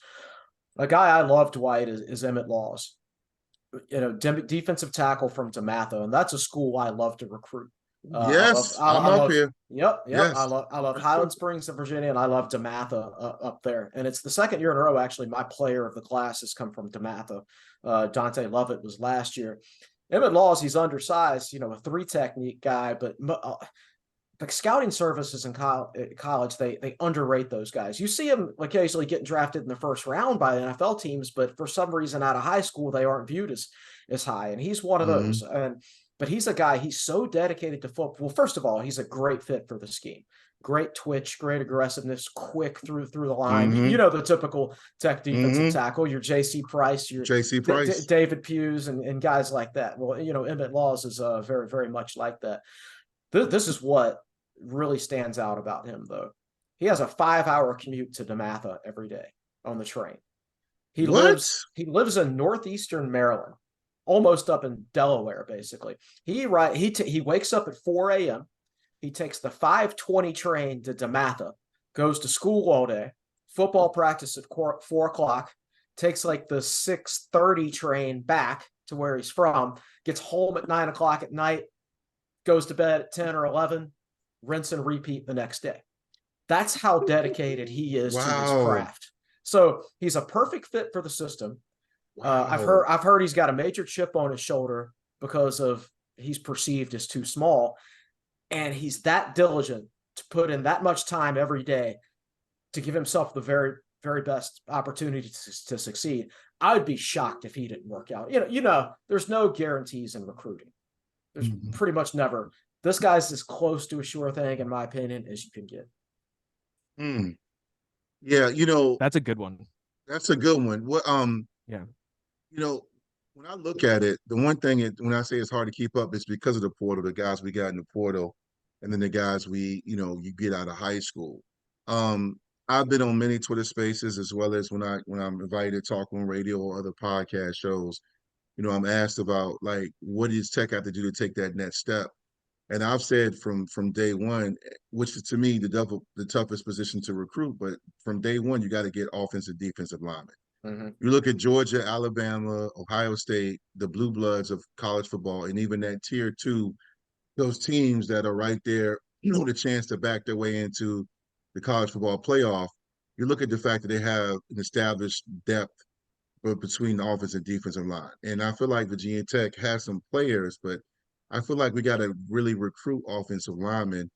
A guy I love, Dwight, is Emmett Laws, defensive tackle from DeMatha, and that's a school I love to recruit. Yes, I'm up here. Yep. Yes. I love Highland Springs in Virginia, and I love DeMatha up there. And it's the second year in a row, actually, my player of the class has come from DeMatha. Dante Lovett was last year. Emmett Laws, he's undersized, a 3 technique guy, but like scouting services in college, they underrate those guys. You see him occasionally getting drafted in the first round by NFL teams, but for some reason out of high school, they aren't viewed as high. And he's one of those. But he's a guy, he's so dedicated to football. Well, first of all, he's a great fit for the scheme. Great twitch, great aggressiveness, quick through the line. The typical Tech defensive tackle, your J.C. Price, your David Hughes, and guys like that. Well, Emmett Laws is very, very much like that. This is what really stands out about him, though. He has a 5-hour commute to DeMatha every day on the train. He lives in northeastern Maryland, almost up in Delaware, basically. He wakes up at 4 a.m. He takes the 5:20 train to DeMatha, goes to school all day, football practice at 4 o'clock, takes like the 6:30 train back to where he's from, gets home at 9 o'clock at night, goes to bed at 10 or 11, rinse and repeat the next day. That's how dedicated he is to his craft. So he's a perfect fit for the system. I've heard he's got a major chip on his shoulder because of he's perceived as too small, and he's that diligent to put in that much time every day to give himself the very, very best opportunity to succeed. I would be shocked if he didn't work out. There's no guarantees in recruiting. There's pretty much never. This guy's as close to a sure thing, in my opinion, as you can get. Yeah, that's a good one. That's a good one. What yeah. When I look at it, the one thing when I say it's hard to keep up is because of the portal, the guys we got in the portal, and then the guys you get out of high school. I've been on many Twitter spaces as well as when I'm invited to talk on radio or other podcast shows. I'm asked about, like, what does Tech have to do to take that next step? And I've said from day one, which is to me the toughest position to recruit, but from day one, you got to get offensive, defensive linemen. You look at Georgia, Alabama, Ohio State, the blue bloods of college football, and even that tier 2, those teams that are right there, the chance to back their way into the college football playoff. You look at the fact that they have an established depth between the offense and defensive line. And I feel like Virginia Tech has some players, but I feel like we got to really recruit offensive linemen,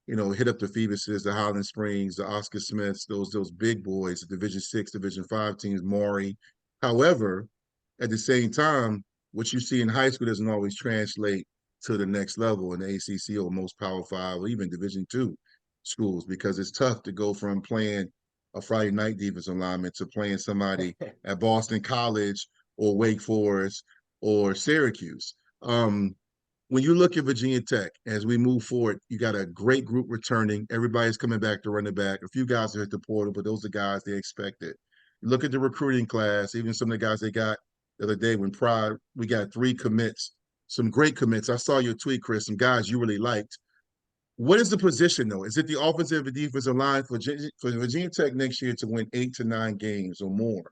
hit up the Phoebuses, the Highland Springs, the Oscar Smiths, those big boys, the Division 6, Division 5 teams, Maury. However, at the same time, what you see in high school doesn't always translate to the next level in the ACC or most Power 5 or even Division 2 schools, because it's tough to go from playing a Friday night defensive lineman to playing somebody at Boston College or Wake Forest or Syracuse. When you look at Virginia Tech, as we move forward, you got a great group returning. Everybody's coming back to run it back. A few guys are at the portal, but those are guys they expected. You look at the recruiting class, even some of the guys they got the other day when we got 3 commits, some great commits. I saw your tweet, Chris, some guys you really liked. What is the position, though? Is it the offensive and defensive line for Virginia Tech next year to win 8 to 9 games or more?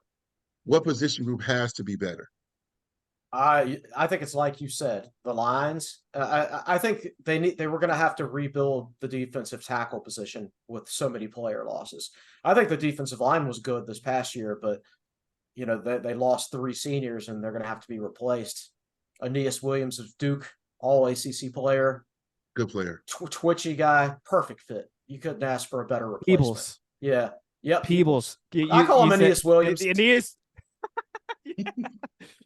What position group has to be better? I think it's like you said, the lines. I think they were going to have to rebuild the defensive tackle position with so many player losses. I think the defensive line was good this past year, but they lost 3 seniors and they're going to have to be replaced. Aeneas Williams of Duke, all ACC player, good player, twitchy guy, perfect fit. You couldn't ask for a better replacement. Peebles. Yeah, Yep. Peebles. I call him Aeneas Williams. Aeneas.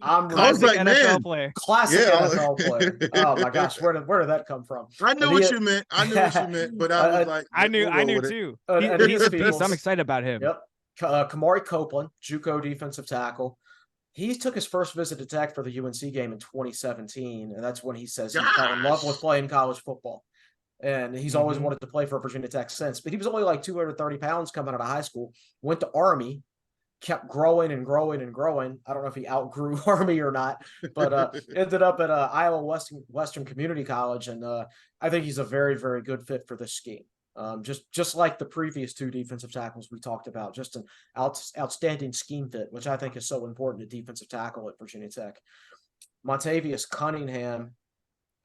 I'm I was Classic like, NFL man, player. classic yeah. NFL player. Oh my gosh, where did that come from? I knew what you meant. I knew what you meant, but I was like, I knew with too. Aeneas He's a beast. Peoples. I'm excited about him. Yep. Kamari Copeland, JUCO defensive tackle. He took his first visit to Tech for the UNC game in 2017, and that's when he says he fell in love with playing college football. And he's always wanted to play for Virginia Tech since. But he was only like 230 pounds coming out of high school, went to Army, kept growing and growing and growing. I don't know if he outgrew Army or not, but ended up at Iowa Western Community College. And I think he's a very, very good fit for this scheme. Just like the previous two defensive tackles we talked about, just an outstanding scheme fit, which I think is so important to defensive tackle at Virginia Tech. Montavious Cunningham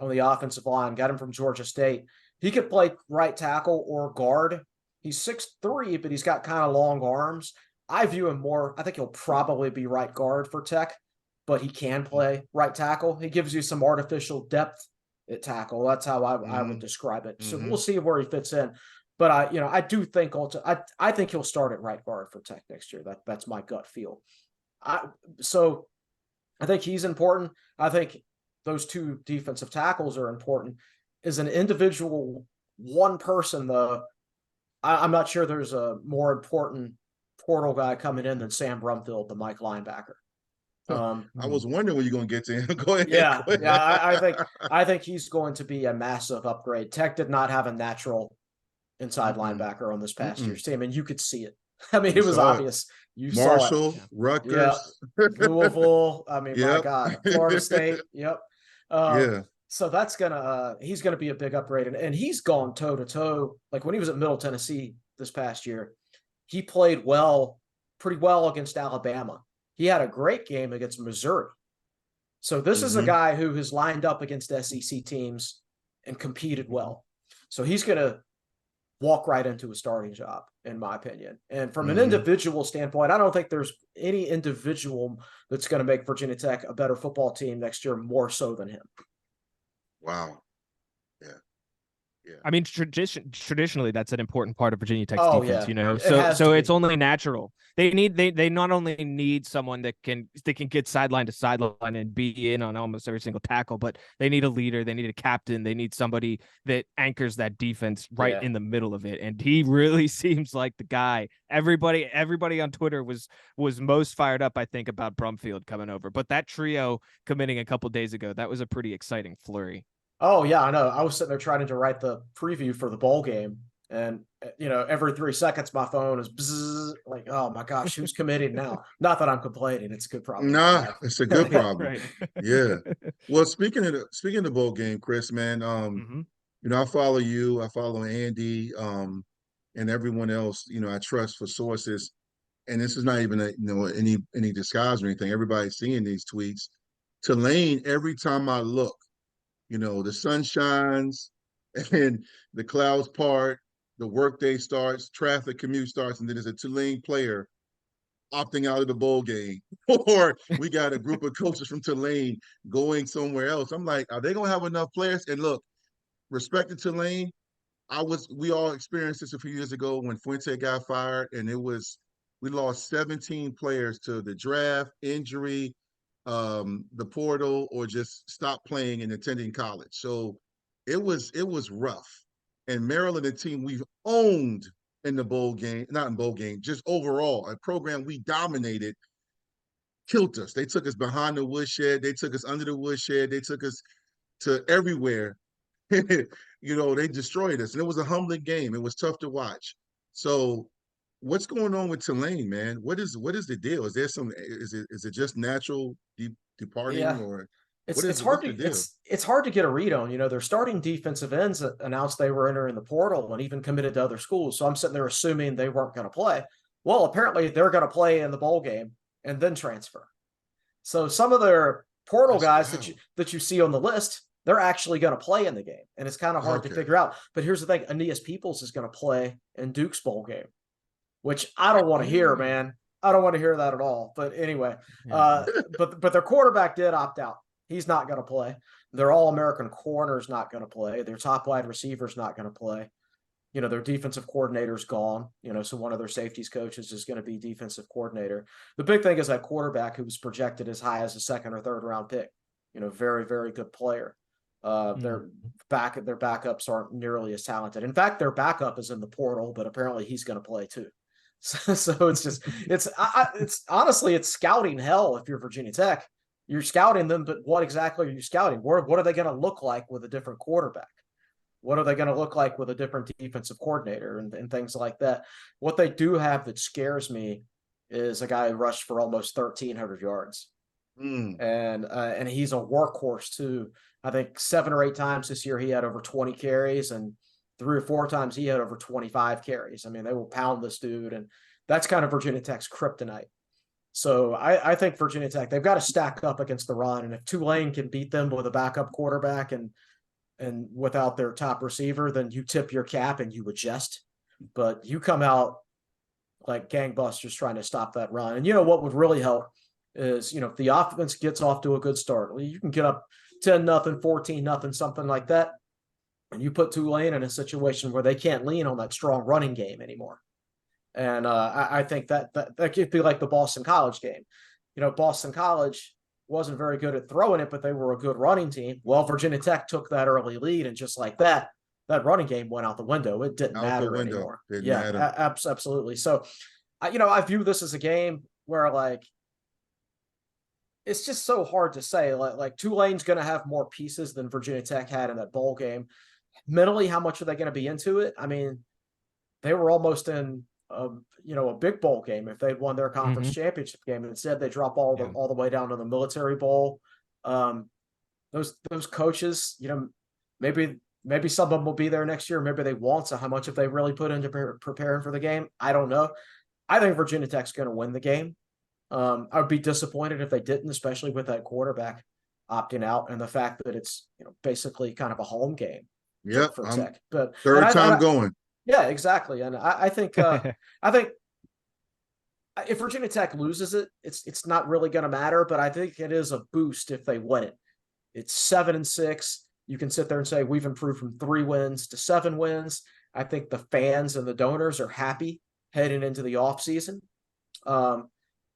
on the offensive line, got him from Georgia State. He could play right tackle or guard. He's 6'3", but he's got kind of long arms. I view him more, I think he'll probably be right guard for Tech, but he can play right tackle. He gives you some artificial depth at tackle. That's how I would describe it. So we'll see where he fits in. But I do think I think he'll start at right guard for Tech next year. That's my gut feel. So I think he's important. I think those two defensive tackles are important. As an individual, one person, though, I'm not sure there's a more important portal guy coming in than Sam Brumfield, the Mike linebacker. I was wondering when you're going to get to him. Go ahead. Yeah, I think he's going to be a massive upgrade. Tech did not have a natural inside linebacker on this past year's team, and you could see it. I mean, it was obvious. You Marshall, saw it. Rutgers, Louisville. I mean, my God, Florida State. Yep. Yeah. So that's he's gonna be a big upgrade, and he's gone toe to toe. Like when he was at Middle Tennessee this past year, he played pretty well against Alabama. He had a great game against Missouri. So this is a guy who has lined up against SEC teams and competed well. So he's going to walk right into a starting job, in my opinion. And from an individual standpoint, I don't think there's any individual that's going to make Virginia Tech a better football team next year more so than him. Wow. Yeah. I mean, traditionally, that's an important part of Virginia Tech's defense, you know. So it's only natural. They not only need someone that can get sideline to sideline and be in on almost every single tackle, but they need a leader, they need a captain, they need somebody that anchors that defense right in the middle of it. And he really seems like the guy. Everybody on Twitter was most fired up, I think, about Brumfield coming over. But that trio committing a couple days ago, that was a pretty exciting flurry. Oh, yeah, I know. I was sitting there trying to write the preview for the bowl game. And, every 3 seconds, my phone is bzzz, like, oh, my gosh, who's committing now? Not that I'm complaining. It's a good problem. Nah, it's a good problem. Right. Yeah. Well, speaking of the bowl game, Chris, man, I follow you. I follow Andy and everyone else, I trust for sources. And this is not even any disguise or anything. Everybody's seeing these tweets. Tulane, every time I look, the sun shines and the clouds part, the workday starts, traffic commute starts, and then there's a Tulane player opting out of the bowl game. Or we got a group of coaches from Tulane going somewhere else. I'm like, are they going to have enough players? And look, respect to Tulane, we all experienced this a few years ago when Fuente got fired, and we lost 17 players to the draft, injury, the portal, or just stop playing and attending college. So it was rough. And Maryland, a team we've owned in the bowl game, not in bowl game, just overall, a program we dominated, killed us. They took us behind the woodshed. They took us under the woodshed. They took us to everywhere. They destroyed us. And it was a humbling game. It was tough to watch. So what's going on with Tulane, man? What is the deal? Is there is it just natural departing, or it's hard to get a read on. Their starting defensive ends announced they were entering the portal and even committed to other schools. So I'm sitting there assuming they weren't going to play. Well, apparently they're going to play in the bowl game and then transfer. So some of their portal guys that you see on the list, they're actually going to play in the game, and it's kind of hard to figure out. But here's the thing: Aeneas Peoples is going to play in Duke's bowl game, which I don't want to hear, man. I don't want to hear that at all. But anyway, but their quarterback did opt out. He's not going to play. Their All-American corner's not going to play. Their top wide receiver's not going to play. their defensive coordinator's gone, so one of their safeties coaches is going to be defensive coordinator. The big thing is that quarterback who was projected as high as a second or third round pick, very, very good player. Their backups aren't nearly as talented. In fact, their backup is in the portal, but apparently he's going to play too. So it's honestly, it's scouting hell. If you're Virginia Tech, you're scouting them, but what exactly are you scouting? What are they going to look like with a different quarterback? What are they going to look like with a different defensive coordinator and things like that? What they do have that scares me is a guy who rushed for almost 1,300 yards. And he's a workhorse too. I think 7 or 8 times this year he had over 20 carries, and 3 or 4 times he had over 25 carries. I mean, they will pound this dude, and that's kind of Virginia Tech's kryptonite. So I think Virginia Tech, they've got to stack up against the run, and if Tulane can beat them with a backup quarterback and without their top receiver, then you tip your cap and you adjust. But you come out like gangbusters trying to stop that run. And what would really help is, if the offense gets off to a good start, you can get up 10-0, 14-0, something like that. And you put Tulane in a situation where they can't lean on that strong running game anymore. And I think that could be like the Boston College game. Boston College wasn't very good at throwing it, but they were a good running team. Well, Virginia Tech took that early lead, and just like that running game went out the window. It didn't matter anymore. Absolutely. So, I view this as a game where, like, it's just so hard to say. Like Tulane's going to have more pieces than Virginia Tech had in that bowl game. Mentally, how much are they going to be into it? I mean, they were almost in a big bowl game if they'd won their conference championship game. And instead, they drop all the way down to the military bowl. Those coaches, maybe some of them will be there next year. Maybe they won't. So how much have they really put into preparing for the game? I don't know. I think Virginia Tech's going to win the game. I would be disappointed if they didn't, especially with that quarterback opting out and the fact that it's basically kind of a home game. For Tech. But third time going. Yeah, exactly. And I think if Virginia Tech loses it, it's not really going to matter. But I think it is a boost if they win it. It's 7-6. You can sit there and say we've improved from 3 wins to 7 wins. I think the fans and the donors are happy heading into the offseason.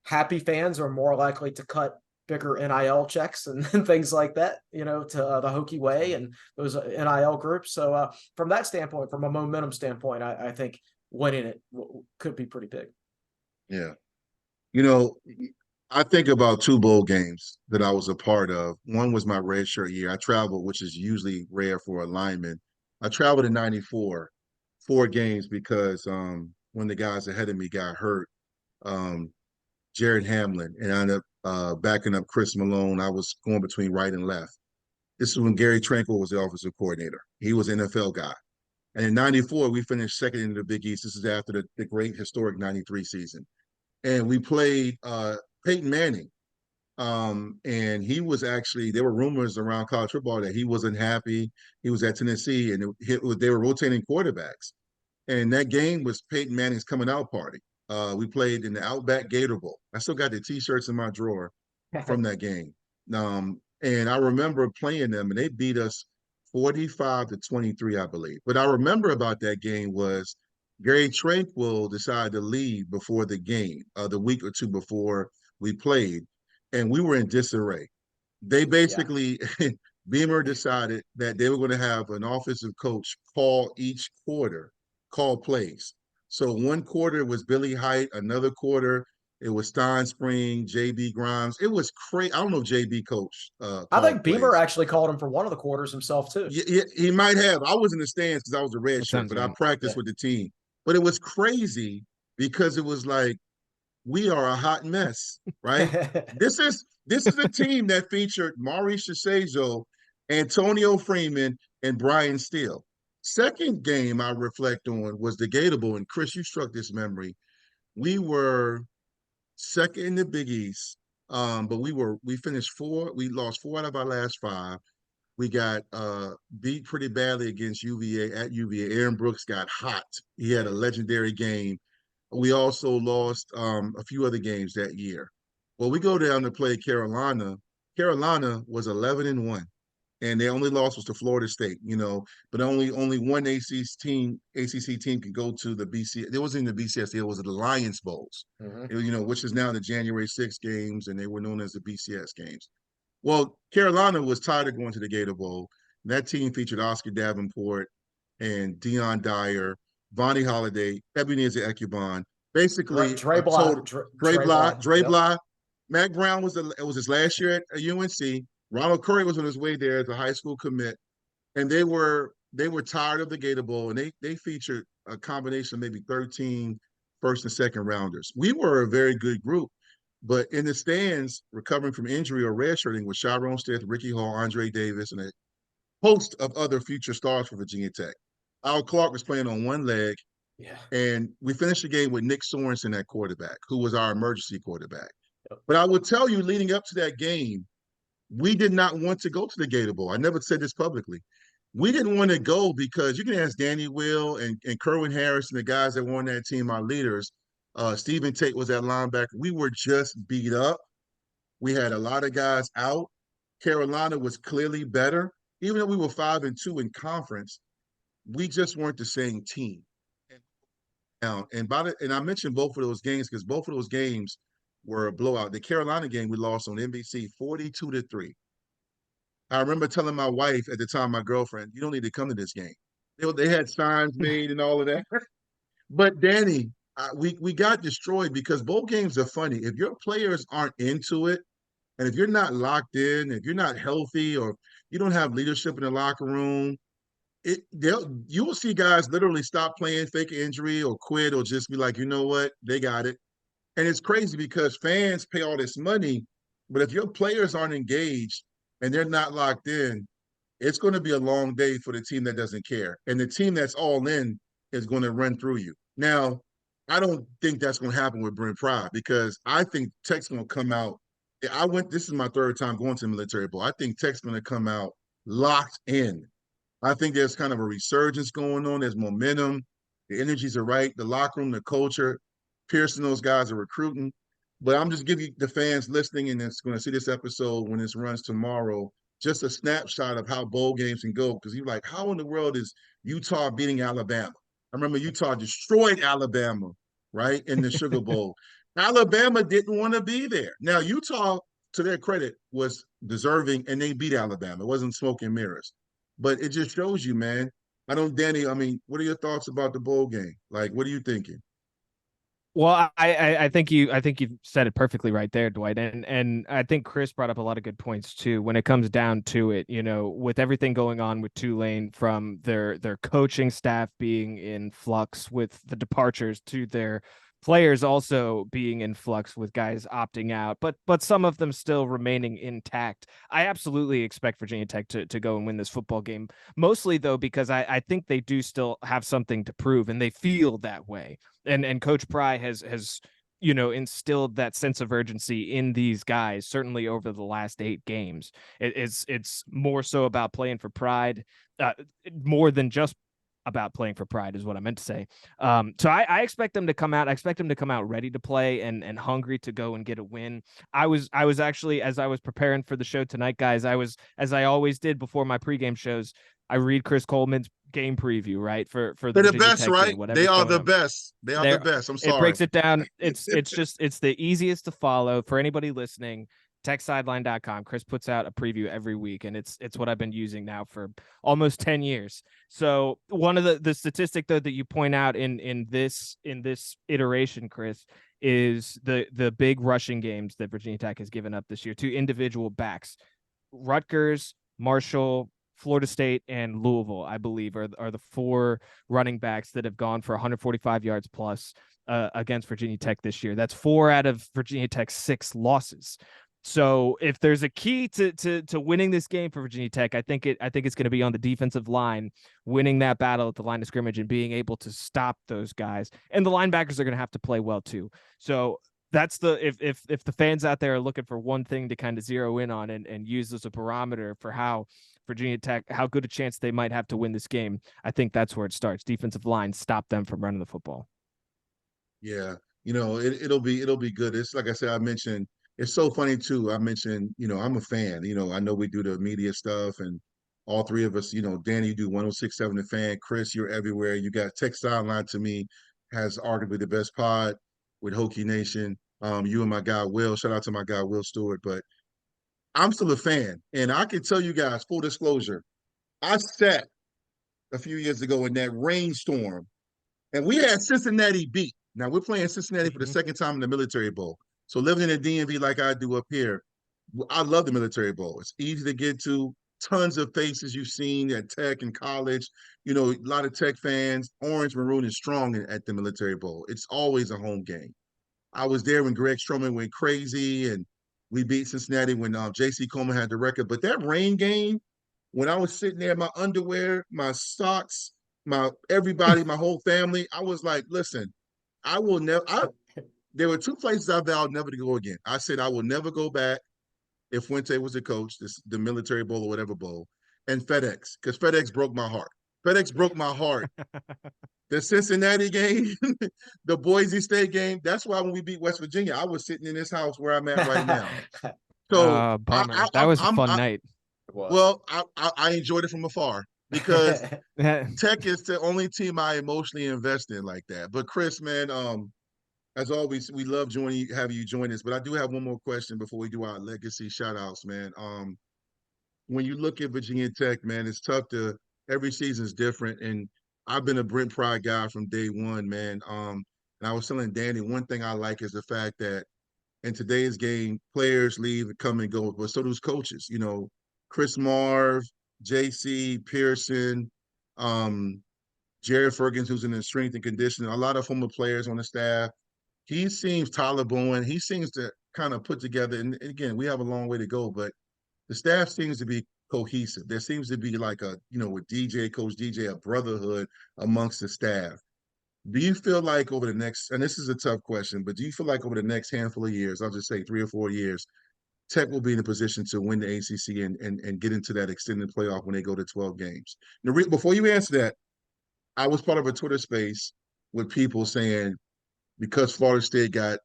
Happy fans are more likely to cut bigger NIL checks and things like that, to the Hokie way and those NIL groups. So from that standpoint, from a momentum standpoint, I think winning it could be pretty big. Yeah. I think about 2 bowl games that I was a part of. One was my redshirt year. I traveled, which is usually rare for a lineman. I traveled in 94, 4 games because when the guys ahead of me got hurt, Jared Hamlin, and I ended up backing up Chris Malone. I was going between right and left. This is when Gary Tranquil was the offensive coordinator. He was an NFL guy. And in 94, we finished second in the Big East. This is after the great historic 93 season. And we played Peyton Manning. And he was actually, there were rumors around college football that he wasn't happy. He was at Tennessee, and they were rotating quarterbacks. And that game was Peyton Manning's coming out party. We played in the Outback Gator Bowl. I still got the T-shirts in my drawer from that game. And I remember playing them, and they beat us 45-23, I believe. But I remember about that game was Gary Tranquil decided to leave before the game, the week or 2 before we played, and we were in disarray. They basically, Beamer decided that they were going to have an offensive coach call each quarter, call plays. So one quarter was Billy Height, another quarter it was Stein Spring, JB Grimes. It was crazy. I don't know if JB coached. I think Beamer actually called him for one of the quarters himself too. Yeah, he might have. I was in the stands because I was a red shirt, but I practiced with the team. But it was crazy because it was like, we are a hot mess, right? This is a team that featured Maurice Shiseizo, Antonio Freeman, and Brian Steele. Second game I reflect on was the Gator Bowl, and Chris, you struck this memory. We were second in the Big East, but we finished 4. We lost 4 out of our last 5. We got beat pretty badly against UVA at UVA. Aaron Brooks got hot. He had a legendary game. We also lost a few other games that year. Well, we go down to play Carolina. Carolina was 11-1. and their only loss was to Florida State. But only one ACC team could go to the BC. It wasn't the BCS. It was the Lions Bowls. Which is now the January 6 games, and they were known as the BCS games. Well, Carolina was tired of going to the Gator Bowl. That team featured Oscar Davenport and Deion Dyer, Vonnie Holliday, Ebenezer Ekubon. Basically, Dre Bly. Dre Bly. Mac Brown was his last year at UNC. Ronald Curry was on his way there as a high school commit, and they were tired of the Gator Bowl, and they featured a combination of maybe 13 first and second rounders. We were a very good group, but in the stands, recovering from injury or redshirting was Sharon Stith, Ricky Hall, Andre Davis, and a host of other future stars for Virginia Tech. Al Clark was playing on one leg, and we finished the game with Nick Sorensen at quarterback, who was our emergency quarterback. But I will tell you, leading up to that game, we did not want to go to the Gator Bowl. I never said this publicly. We didn't want to go because you can ask Danny Will and Kerwin Harris and the guys that were on that team, our leaders. Stephen Tate was at linebacker. We were just beat up. We had a lot of guys out. Carolina was clearly better. Even though we were 5-2 in conference, we just weren't the same team. And I mentioned both of those games because both of those games were a blowout. The Carolina game we lost on NBC 42-3. I remember telling my wife at the time, my girlfriend, you don't need to come to this game. They had signs made and all of that. But Danny, we got destroyed because both games are funny. If your players aren't into it, and if you're not locked in, if you're not healthy, or you don't have leadership in the locker room, you will see guys literally stop playing, fake injury, or quit, or just be like, you know what, they got it. And it's crazy because fans pay all this money, but if your players aren't engaged and they're not locked in, it's going to be a long day for the team that doesn't care. And the team that's all in is going to run through you. Now, I don't think that's going to happen with Brent Pry because I think Tech's going to come out. This is my third time going to the Military Bowl. I think Tech's going to come out locked in. I think there's kind of a resurgence going on. There's momentum. The energies are right. The locker room, the culture. Pearson, those guys are recruiting. But I'm just giving the fans listening and that's going to see this episode when this runs tomorrow, just a snapshot of how bowl games can go. Because you're like, how in the world is Utah beating Alabama? I remember Utah destroyed Alabama, right, in the Sugar Bowl. Alabama didn't want to be there. Now, Utah, to their credit, was deserving, and they beat Alabama. It wasn't smoke and mirrors. But it just shows you, man. Danny, what are your thoughts about the bowl game? Like, what are you thinking? Well, I think you said it perfectly right there, Dwight. And I think Chris brought up a lot of good points too. When it comes down to it, with everything going on with Tulane, from their coaching staff being in flux with the departures to their players also being in flux with guys opting out, but some of them still remaining intact. I absolutely expect Virginia Tech to go and win this football game, mostly though because I think they do still have something to prove, and they feel that way. And Coach Pry has instilled that sense of urgency in these guys, certainly over the last 8 games. It's more so about playing for pride, more than just about playing for pride is what I meant to say. So I expect them to come out. I expect them to come out ready to play and hungry to go and get a win. I was actually, as I was preparing for the show tonight, guys, as I always did before my pregame shows, I read Chris Coleman's game preview, right? For the They're the best, Tech right? game, They are the best. They are the best. I'm sorry. It breaks it down. It's the easiest to follow for anybody listening. TechSideline.com. Chris puts out a preview every week, and it's what I've been using now for almost 10 years. So one of the statistic though that you point out in this iteration, Chris, is the big rushing games that Virginia Tech has given up this year to individual backs. Rutgers, Marshall, Florida State, and Louisville, I believe, are the 4 running backs that have gone for 145 yards plus against Virginia Tech this year. That's 4 out of Virginia Tech's 6 losses. So if there's a key to winning this game for Virginia Tech, I think it's going to be on the defensive line, winning that battle at the line of scrimmage and being able to stop those guys. And the linebackers are going to have to play well too. So that's if the fans out there are looking for one thing to kind of zero in on and use as a barometer for how Virginia Tech, how good a chance they might have to win this game, I think that's where it starts. Defensive line, stop them from running the football. Yeah, it'll be good. It's like I said, I mentioned it's so funny too. I mentioned, I'm a fan. I know we do the media stuff, and all three of us. Danny, you do 106.7 The Fan. Chris, you're everywhere. You got Tech Sideline, to me, has arguably the best pod with Hokie Nation. You and my guy Will. Shout out to my guy Will Stewart. But I'm still a fan, and I can tell you guys, full disclosure, I sat a few years ago in that rainstorm, and we had Cincinnati beat. Now we're playing Cincinnati for the second time in the Military Bowl. So living in the DMV like I do up here, I love the Military Bowl. It's easy to get to. Tons of faces you've seen at Tech and college. A lot of Tech fans. Orange, maroon is strong at the Military Bowl. It's always a home game. I was there when Greg Stroman went crazy, and we beat Cincinnati when J.C. Coleman had the record. But that rain game, when I was sitting there, my underwear, my socks, my whole family, I was like, listen, I will never. There were two places I vowed never to go again. I said I will never go back if Fuente was the coach, the Military Bowl or whatever bowl, and FedEx, because FedEx broke my heart. FedEx broke my heart. The Cincinnati game, the Boise State game, that's why when we beat West Virginia, I was sitting in this house where I'm at right now. So bummer. That was a fun night. Well, I enjoyed it from afar because Tech is the only team I emotionally invest in like that. But Chris, man, as always, we love having you join us. But I do have one more question before we do our legacy shout outs, man. When you look at Virginia Tech, man, it's tough every season's different. And I've been a Brent Pry guy from day one, man. And I was telling Danny, one thing I like is the fact that in today's game, players leave and come and go, but so does coaches. Chris Marv, JC, Pearson, Jared Ferguson, who's in the strength and conditioning, a lot of former players on the staff. Tyler Bowen, he seems to kind of put together, and again, we have a long way to go, but the staff seems to be cohesive. There seems to be like with Coach DJ, a brotherhood amongst the staff. Do you feel like over the next, and this is a tough question, but do you feel like over the next handful of years, I'll just say 3 or 4 years, Tech will be in a position to win the ACC and get into that extended playoff when they go to 12 games? Now, before you answer that, I was part of a Twitter space with people saying, because Florida State got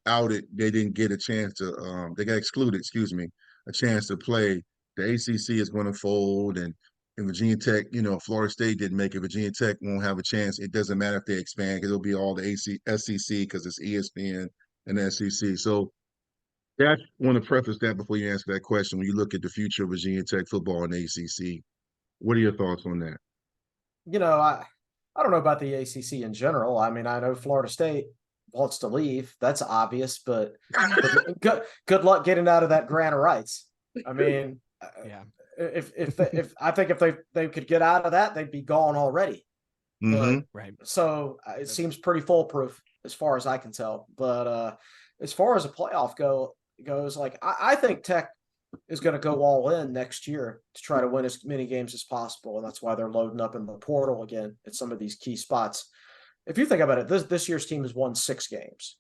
outed, they didn't get a chance to they got excluded, a chance to play. The ACC is going to fold, and Virginia Tech, Florida State didn't make it. Virginia Tech won't have a chance. It doesn't matter if they expand because it'll be all the SEC because it's ESPN and SEC. So I want to preface that before you answer that question. When you look at the future of Virginia Tech football and ACC, what are your thoughts on that? I don't know about the ACC in general. I mean, I know Florida State wants to leave. That's obvious, but good luck getting out of that grant of rights. I mean, yeah. If I think if they could get out of that, they'd be gone already. Mm-hmm. Right. So it seems pretty foolproof as far as I can tell. But as far as a playoff goes, like I think Tech is going to go all in next year to try to win as many games as possible. And that's why they're loading up in the portal again at some of these key spots. If you think about it, this year's team has won 6 games.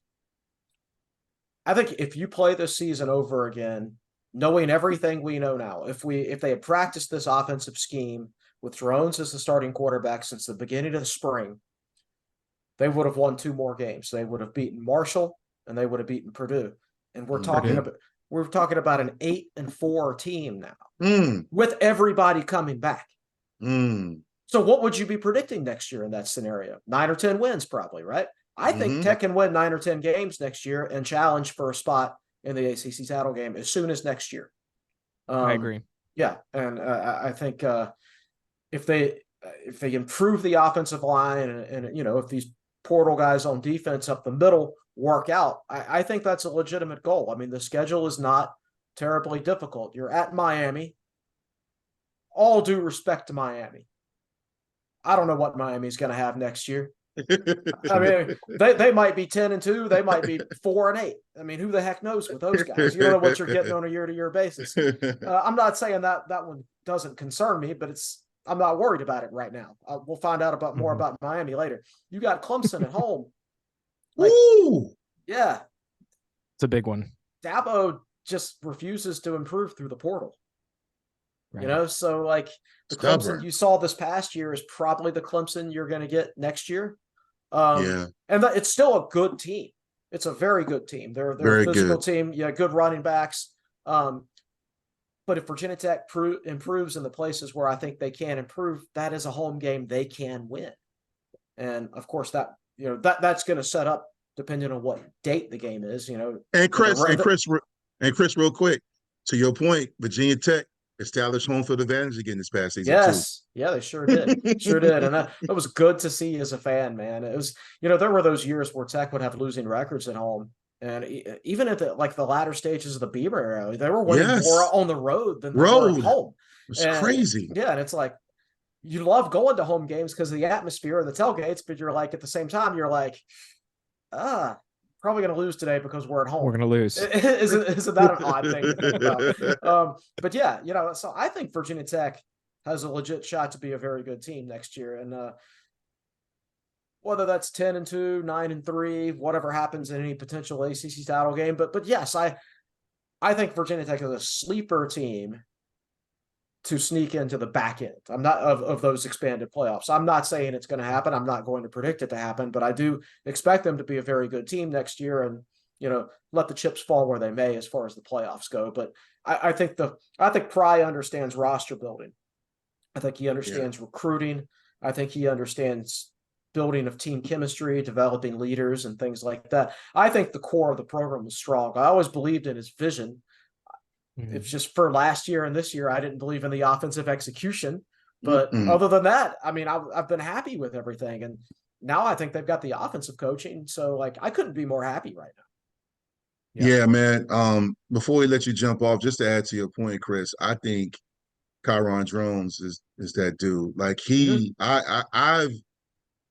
I think if you play this season over again, knowing everything we know now, if they had practiced this offensive scheme with Drones as the starting quarterback since the beginning of the spring, they would have won 2 more games. They would have beaten Marshall and they would have beaten Purdue. And we're talking about an 8-4 team now with everybody coming back. So what would you be predicting next year in that scenario? 9 or 10 wins probably, right? I think Tech can win 9 or 10 games next year and challenge for a spot in the ACC title game as soon as next year. I agree. Yeah, and I think if they improve the offensive line and if these portal guys on defense up the middle work out, I think that's a legitimate goal. I mean, the schedule is not terribly difficult. You're at Miami. All due respect to Miami, I don't know what Miami's going to have next year. I mean, they might be 10-2. They might be 4-8. I mean, who the heck knows with those guys? You don't know what you're getting on a year-to-year basis. I'm not saying that one doesn't concern me, but I'm not worried about it right now. We'll find out more about Miami later. You got Clemson at home. Yeah. It's a big one. Dabo just refuses to improve through the portal. Right. So like the Clemson you saw this past year is probably the Clemson you're going to get next year. And it's still a good team. It's a very good team. They're a Very physical good. team. Yeah, good running backs. But if Virginia Tech improves in the places where I think they can improve, that is a home game they can win. And of course, that's going to set up depending on what date the game is. And Chris, real quick, to your point, Virginia Tech established home field advantage again this past season too. Yes, yeah, they sure did, sure did, and that was good to see as a fan, man. It was, there were those years where Tech would have losing records at home. And even at the latter stages of the Beamer era, they were winning more on the road than they were at home. It's crazy. Yeah, and it's like you love going to home games because of the atmosphere and the tailgates, but you're like at the same time you're like, probably going to lose today because we're at home. We're going to lose. Isn't that an odd thing to think about? But yeah, so I think Virginia Tech has a legit shot to be a very good team next year, and whether that's 10-2, 9-3, whatever happens in any potential ACC title game. But yes, I think Virginia Tech is a sleeper team to sneak into the back end. I'm not of those expanded playoffs. I'm not saying it's going to happen. I'm not going to predict it to happen, but I do expect them to be a very good team next year and, let the chips fall where they may as far as the playoffs go. But I think Pry understands roster building. I think he understands recruiting. I think he understands building of team chemistry, developing leaders and things like that. I think the core of the program is strong. I always believed in his vision. Mm-hmm. It's just for last year and this year, I didn't believe in the offensive execution. But other than that, I mean, I've been happy with everything. And now I think they've got the offensive coaching. So, I couldn't be more happy right now. Yeah, man. Before we let you jump off, just to add to your point, Chris, I think Kyron Drones is that dude. Like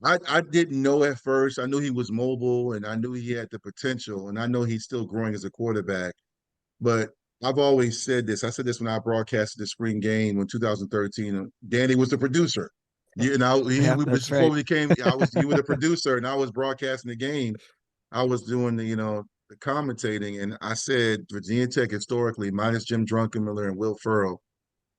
I didn't know at first. I knew he was mobile and I knew he had the potential, and I know he's still growing as a quarterback. But I've always said this. I said this when I broadcasted the spring game in 2013. Danny was the producer. You were the producer, and I was broadcasting the game. I was doing the commentating, and I said Virginia Tech historically, minus Jim Druckenmiller and Will Ferrell,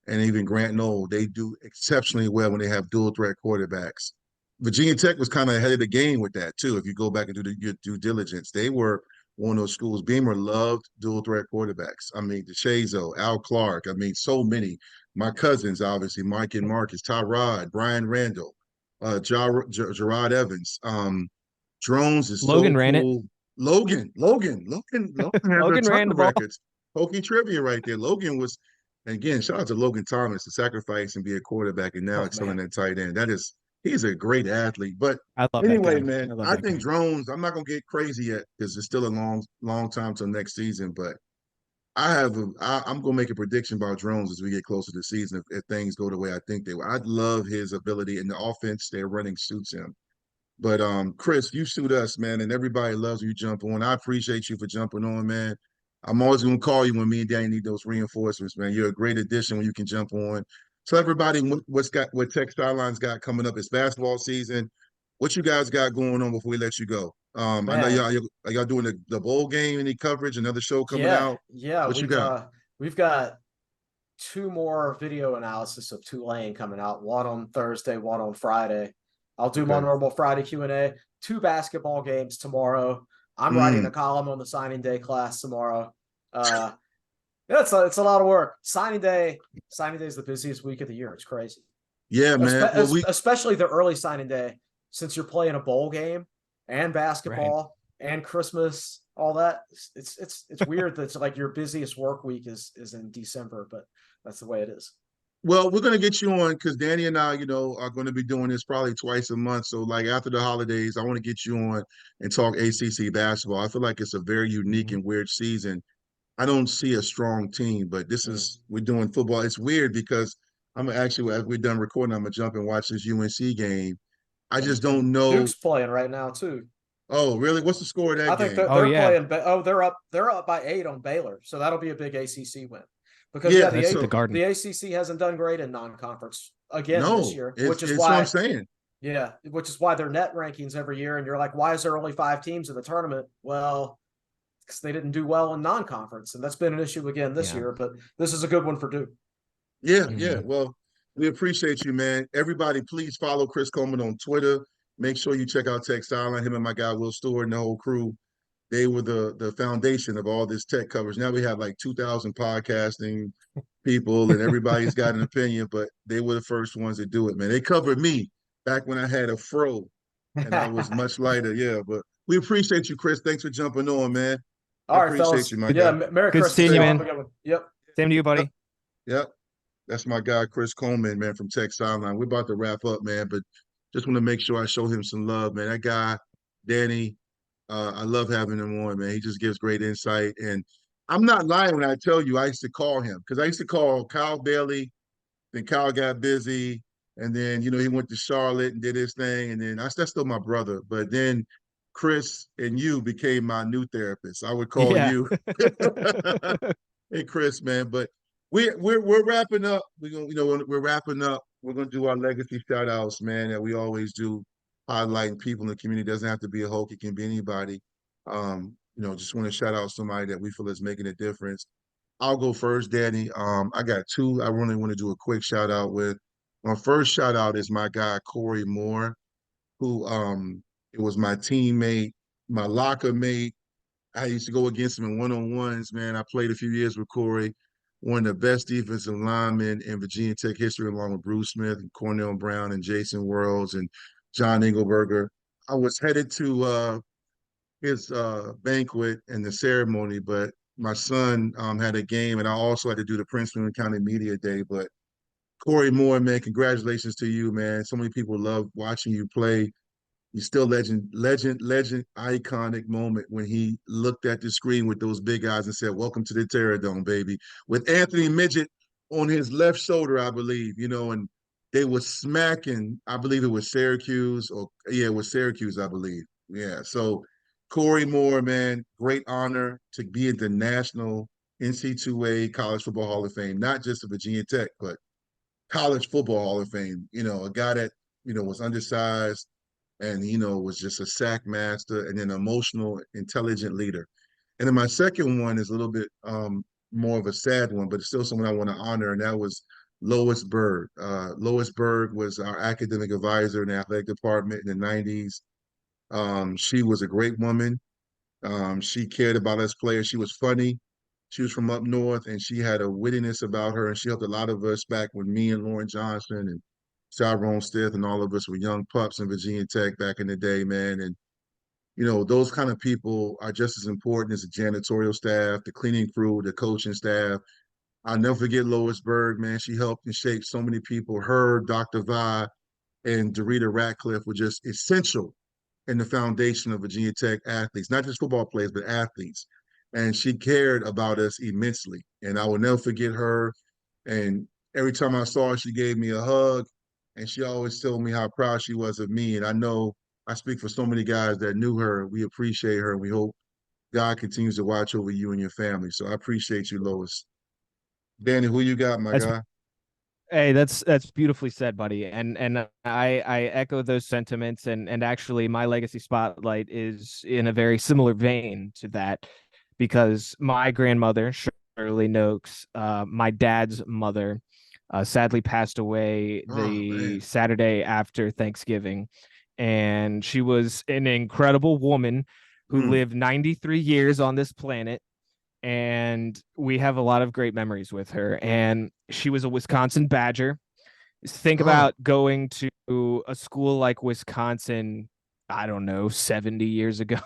and even Grant Knoll, they do exceptionally well when they have dual threat quarterbacks. Virginia Tech was kind of ahead of the game with that too. If you go back and do your due diligence, they were one of those schools. Beamer loved dual threat quarterbacks. I mean, DeShazo, Al Clark. I mean, so many. My cousins, obviously, Mike and Marcus, Tyrod, Brian Randall, Gerard Evans. Drones is Logan so ran cool. it. Logan Logan ran the ball. Records. Hokie trivia right there. Logan was, and again, shout out to Logan Thomas to sacrifice and be a quarterback and now excelling at tight end. He's a great athlete. But anyway, man, I think Drones, I'm not going to get crazy yet because it's still a long time till next season. But I'm going to make a prediction about Drones as we get closer to the season if things go the way I think they will. I love his ability, and the offense they're running suits him. But Chris, you suit us, man, and everybody loves you jump on. I appreciate you for jumping on, man. I'm always going to call you when me and Danny need those reinforcements, man. You're a great addition when you can jump on. Tell everybody what Tech Sideline's got coming up. It's basketball season. What you guys got going on before we let you go? I know y'all doing the bowl game, any coverage, another show coming out? Yeah, what you got? We've got 2 more video analysis of Tulane coming out, one on Thursday, one on Friday. I'll do my normal Friday Q&A, 2 basketball games tomorrow. I'm writing a column on the signing day class tomorrow. It's a lot of work. Signing day is the busiest week of the year. It's crazy. Yeah, man. Especially the early signing day, since you're playing a bowl game and basketball and Christmas, all that. It's weird that it's like your busiest work week is in December, but that's the way it is. Well, we're going to get you on because Danny and I, are going to be doing this probably twice a month. So, after the holidays, I want to get you on and talk ACC basketball. I feel like it's a very unique and weird season. I don't see a strong team, but we're doing football. It's weird because I'm actually, as we're done recording, I'm going to jump and watch this UNC game. I just don't know. Duke's playing right now, too. Oh, really? What's the score of that game? I think they're playing. They're up by 8 on Baylor. So that'll be a big ACC win. Because the ACC hasn't done great in non-conference this year, which is why what I'm saying. Yeah, which is why their net rankings every year, and you're like, why is there only 5 teams in the tournament? Well, because they didn't do well in non-conference, and that's been an issue again this year. But this is a good one for Duke. Yeah, yeah. Well, we appreciate you, man. Everybody, please follow Chris Coleman on Twitter. Make sure you check out Tech Sideline, him and my guy Will Stewart and the whole crew. they were the foundation of all this tech coverage. Now we have like 2,000 podcasting people, and everybody's got an opinion, but they were the first ones to do it, man. They covered me back when I had a fro and I was much lighter. Yeah, but we appreciate you, Chris. Thanks for jumping on, man. I All right, appreciate fellas. you, my Yeah, guy. Merry Good Christmas. seeing you, Y'all. man. Have a good one. Yep. Same to you, buddy. Yep. That's my guy, Chris Coleman, man, from Tech Sideline. We're about to wrap up, man, but just want to make sure I show him some love, man. That guy, Danny, I love having him on, man. He just gives great insight. And I'm not lying when I tell you I used to call him, because I used to call Kyle Bailey. Then Kyle got busy. And then, he went to Charlotte and did his thing. And then that's still my brother. But then Chris and you became my new therapist. I would call Yeah. you. Hey, Chris, man. But we're wrapping up. We're wrapping up. We're gonna do our legacy shout outs, man, that we always do, highlighting people in the community. It doesn't have to be a Hokie, it can be anybody. Just want to shout out somebody that we feel is making a difference. I'll go first, Danny. I got two I really want to do a quick shout out with. My first shout out is my guy Corey Moore, who it was my teammate, my locker mate. I used to go against him in one-on-ones, man. I played a few years with Corey, one of the best defensive linemen in Virginia Tech history, along with Bruce Smith and Cornell Brown and Jason Worlds and John Engelberger. I was headed to his banquet and the ceremony, but my son had a game, and I also had to do the Prince William County Media Day. But Corey Moore, man, congratulations to you, man. So many people love watching you play. He's still legend, iconic moment when he looked at the screen with those big eyes and said, "Welcome to the Terror Dome, baby." With Anthony Midget on his left shoulder, I believe, and they were smacking, I believe it was Syracuse, it was Syracuse, I believe. Yeah. So Corey Moore, man, great honor to be in the National NC2A College Football Hall of Fame, not just the Virginia Tech, but College Football Hall of Fame. A guy that, was undersized, and was just a sack master and an emotional, intelligent leader. And then my second one is a little bit more of a sad one, but it's still someone I want to honor, and that was Lois Berg. Lois Berg was our academic advisor in the athletic department in the 90s. She was a great woman. She cared about us players. She was funny. She was from up north, and she had a wittiness about her, and she helped a lot of us back when me and Lauren Johnson and Tyrone Stith and all of us were young pups in Virginia Tech back in the day, man. And, those kind of people are just as important as the janitorial staff, the cleaning crew, the coaching staff. I'll never forget Lois Berg, man. She helped and shaped so many people. Her, Dr. Vi, and Dorita Ratcliffe were just essential in the foundation of Virginia Tech athletes, not just football players, but athletes. And she cared about us immensely. And I will never forget her. And every time I saw her, she gave me a hug. And she always told me how proud she was of me. And I know I speak for so many guys that knew her. We appreciate her. And we hope God continues to watch over you and your family. So I appreciate you, Lois. Danny, who you got, my That's guy? Hey, that's beautifully said, buddy. And I echo those sentiments, and actually my legacy spotlight is in a very similar vein to that, because my grandmother, Shirley Nokes, my dad's mother, sadly passed away Oh, the man. Saturday after Thanksgiving. And she was an incredible woman who Mm. lived 93 years on this planet, and we have a lot of great memories with her. And she was a Wisconsin Badger. Think Oh, about going to a school like Wisconsin, I don't know, 70 years ago,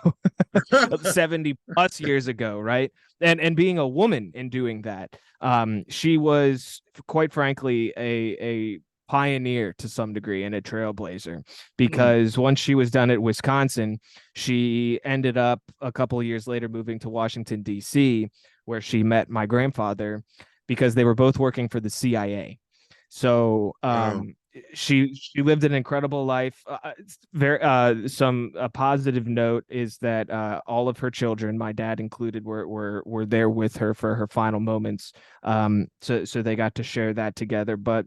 70 plus years ago, right? And being a woman in doing that. She was, quite frankly, a pioneer to some degree and a trailblazer, mm. because once she was done at Wisconsin, she ended up a couple of years later moving to Washington, D.C., where she met my grandfather, because they were both working for the CIA. So Wow. she lived an incredible life. Some a positive note is that all of her children, my dad included, were there with her for her final moments. So they got to share that together. But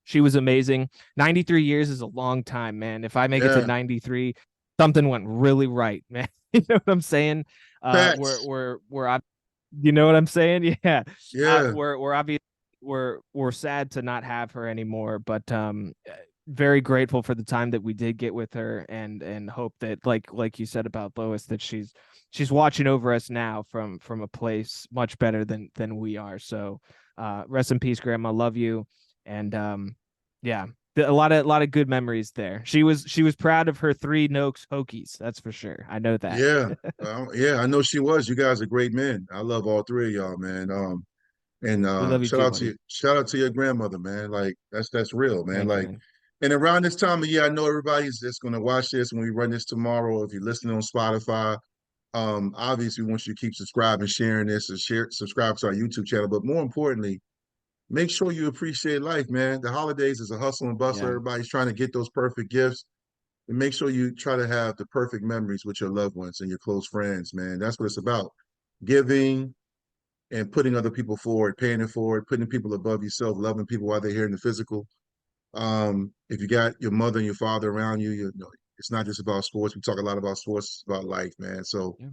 she was amazing. 93 years is a long time, man. If I make it to Yeah. 93, something went really right, man. You know what I'm saying? Facts. You know what I'm saying? Yeah. Yeah. We're obviously we're sad to not have her anymore, but very grateful for the time that we did get with her, and hope that like you said about Lois, that she's watching over us now from a place much better than we are. So rest in peace, Grandma. Love you. And yeah, a lot of good memories there. She was proud of her 3 Nokes Hokies, that's for sure. I know that. Yeah, yeah, I know she was. You guys are great men. I love all 3 of y'all, man. And We love you shout too, out to buddy. you, shout out to your grandmother, man. Like that's real, man. Thank you, Like, man. and around this time of year, I know everybody's just gonna watch this when we run this tomorrow. If you're listening on Spotify, obviously we want you to keep subscribing, sharing this, and subscribe to our YouTube channel. But more importantly, make sure you appreciate life, man. The holidays is a hustle and bustle. Yeah. Everybody's trying to get those perfect gifts. And make sure you try to have the perfect memories with your loved ones and your close friends, man. That's what it's about. Giving and putting other people forward, paying it forward, putting people above yourself, loving people while they're here in the physical. If you got your mother and your father around you, you know, it's not just about sports. We talk a lot about sports, it's about life, man. So, Yeah.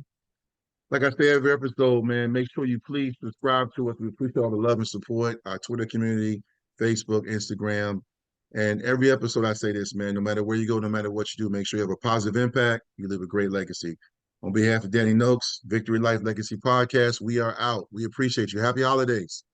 like I say every episode, man, make sure you please subscribe to us. We appreciate all the love and support, our Twitter community, Facebook, Instagram. And every episode I say this, man, no matter where you go, no matter what you do, make sure you have a positive impact. You live a great legacy. On behalf of Danny Nokes, Vicktory Life Legacy Podcast, we are out. We appreciate you. Happy holidays.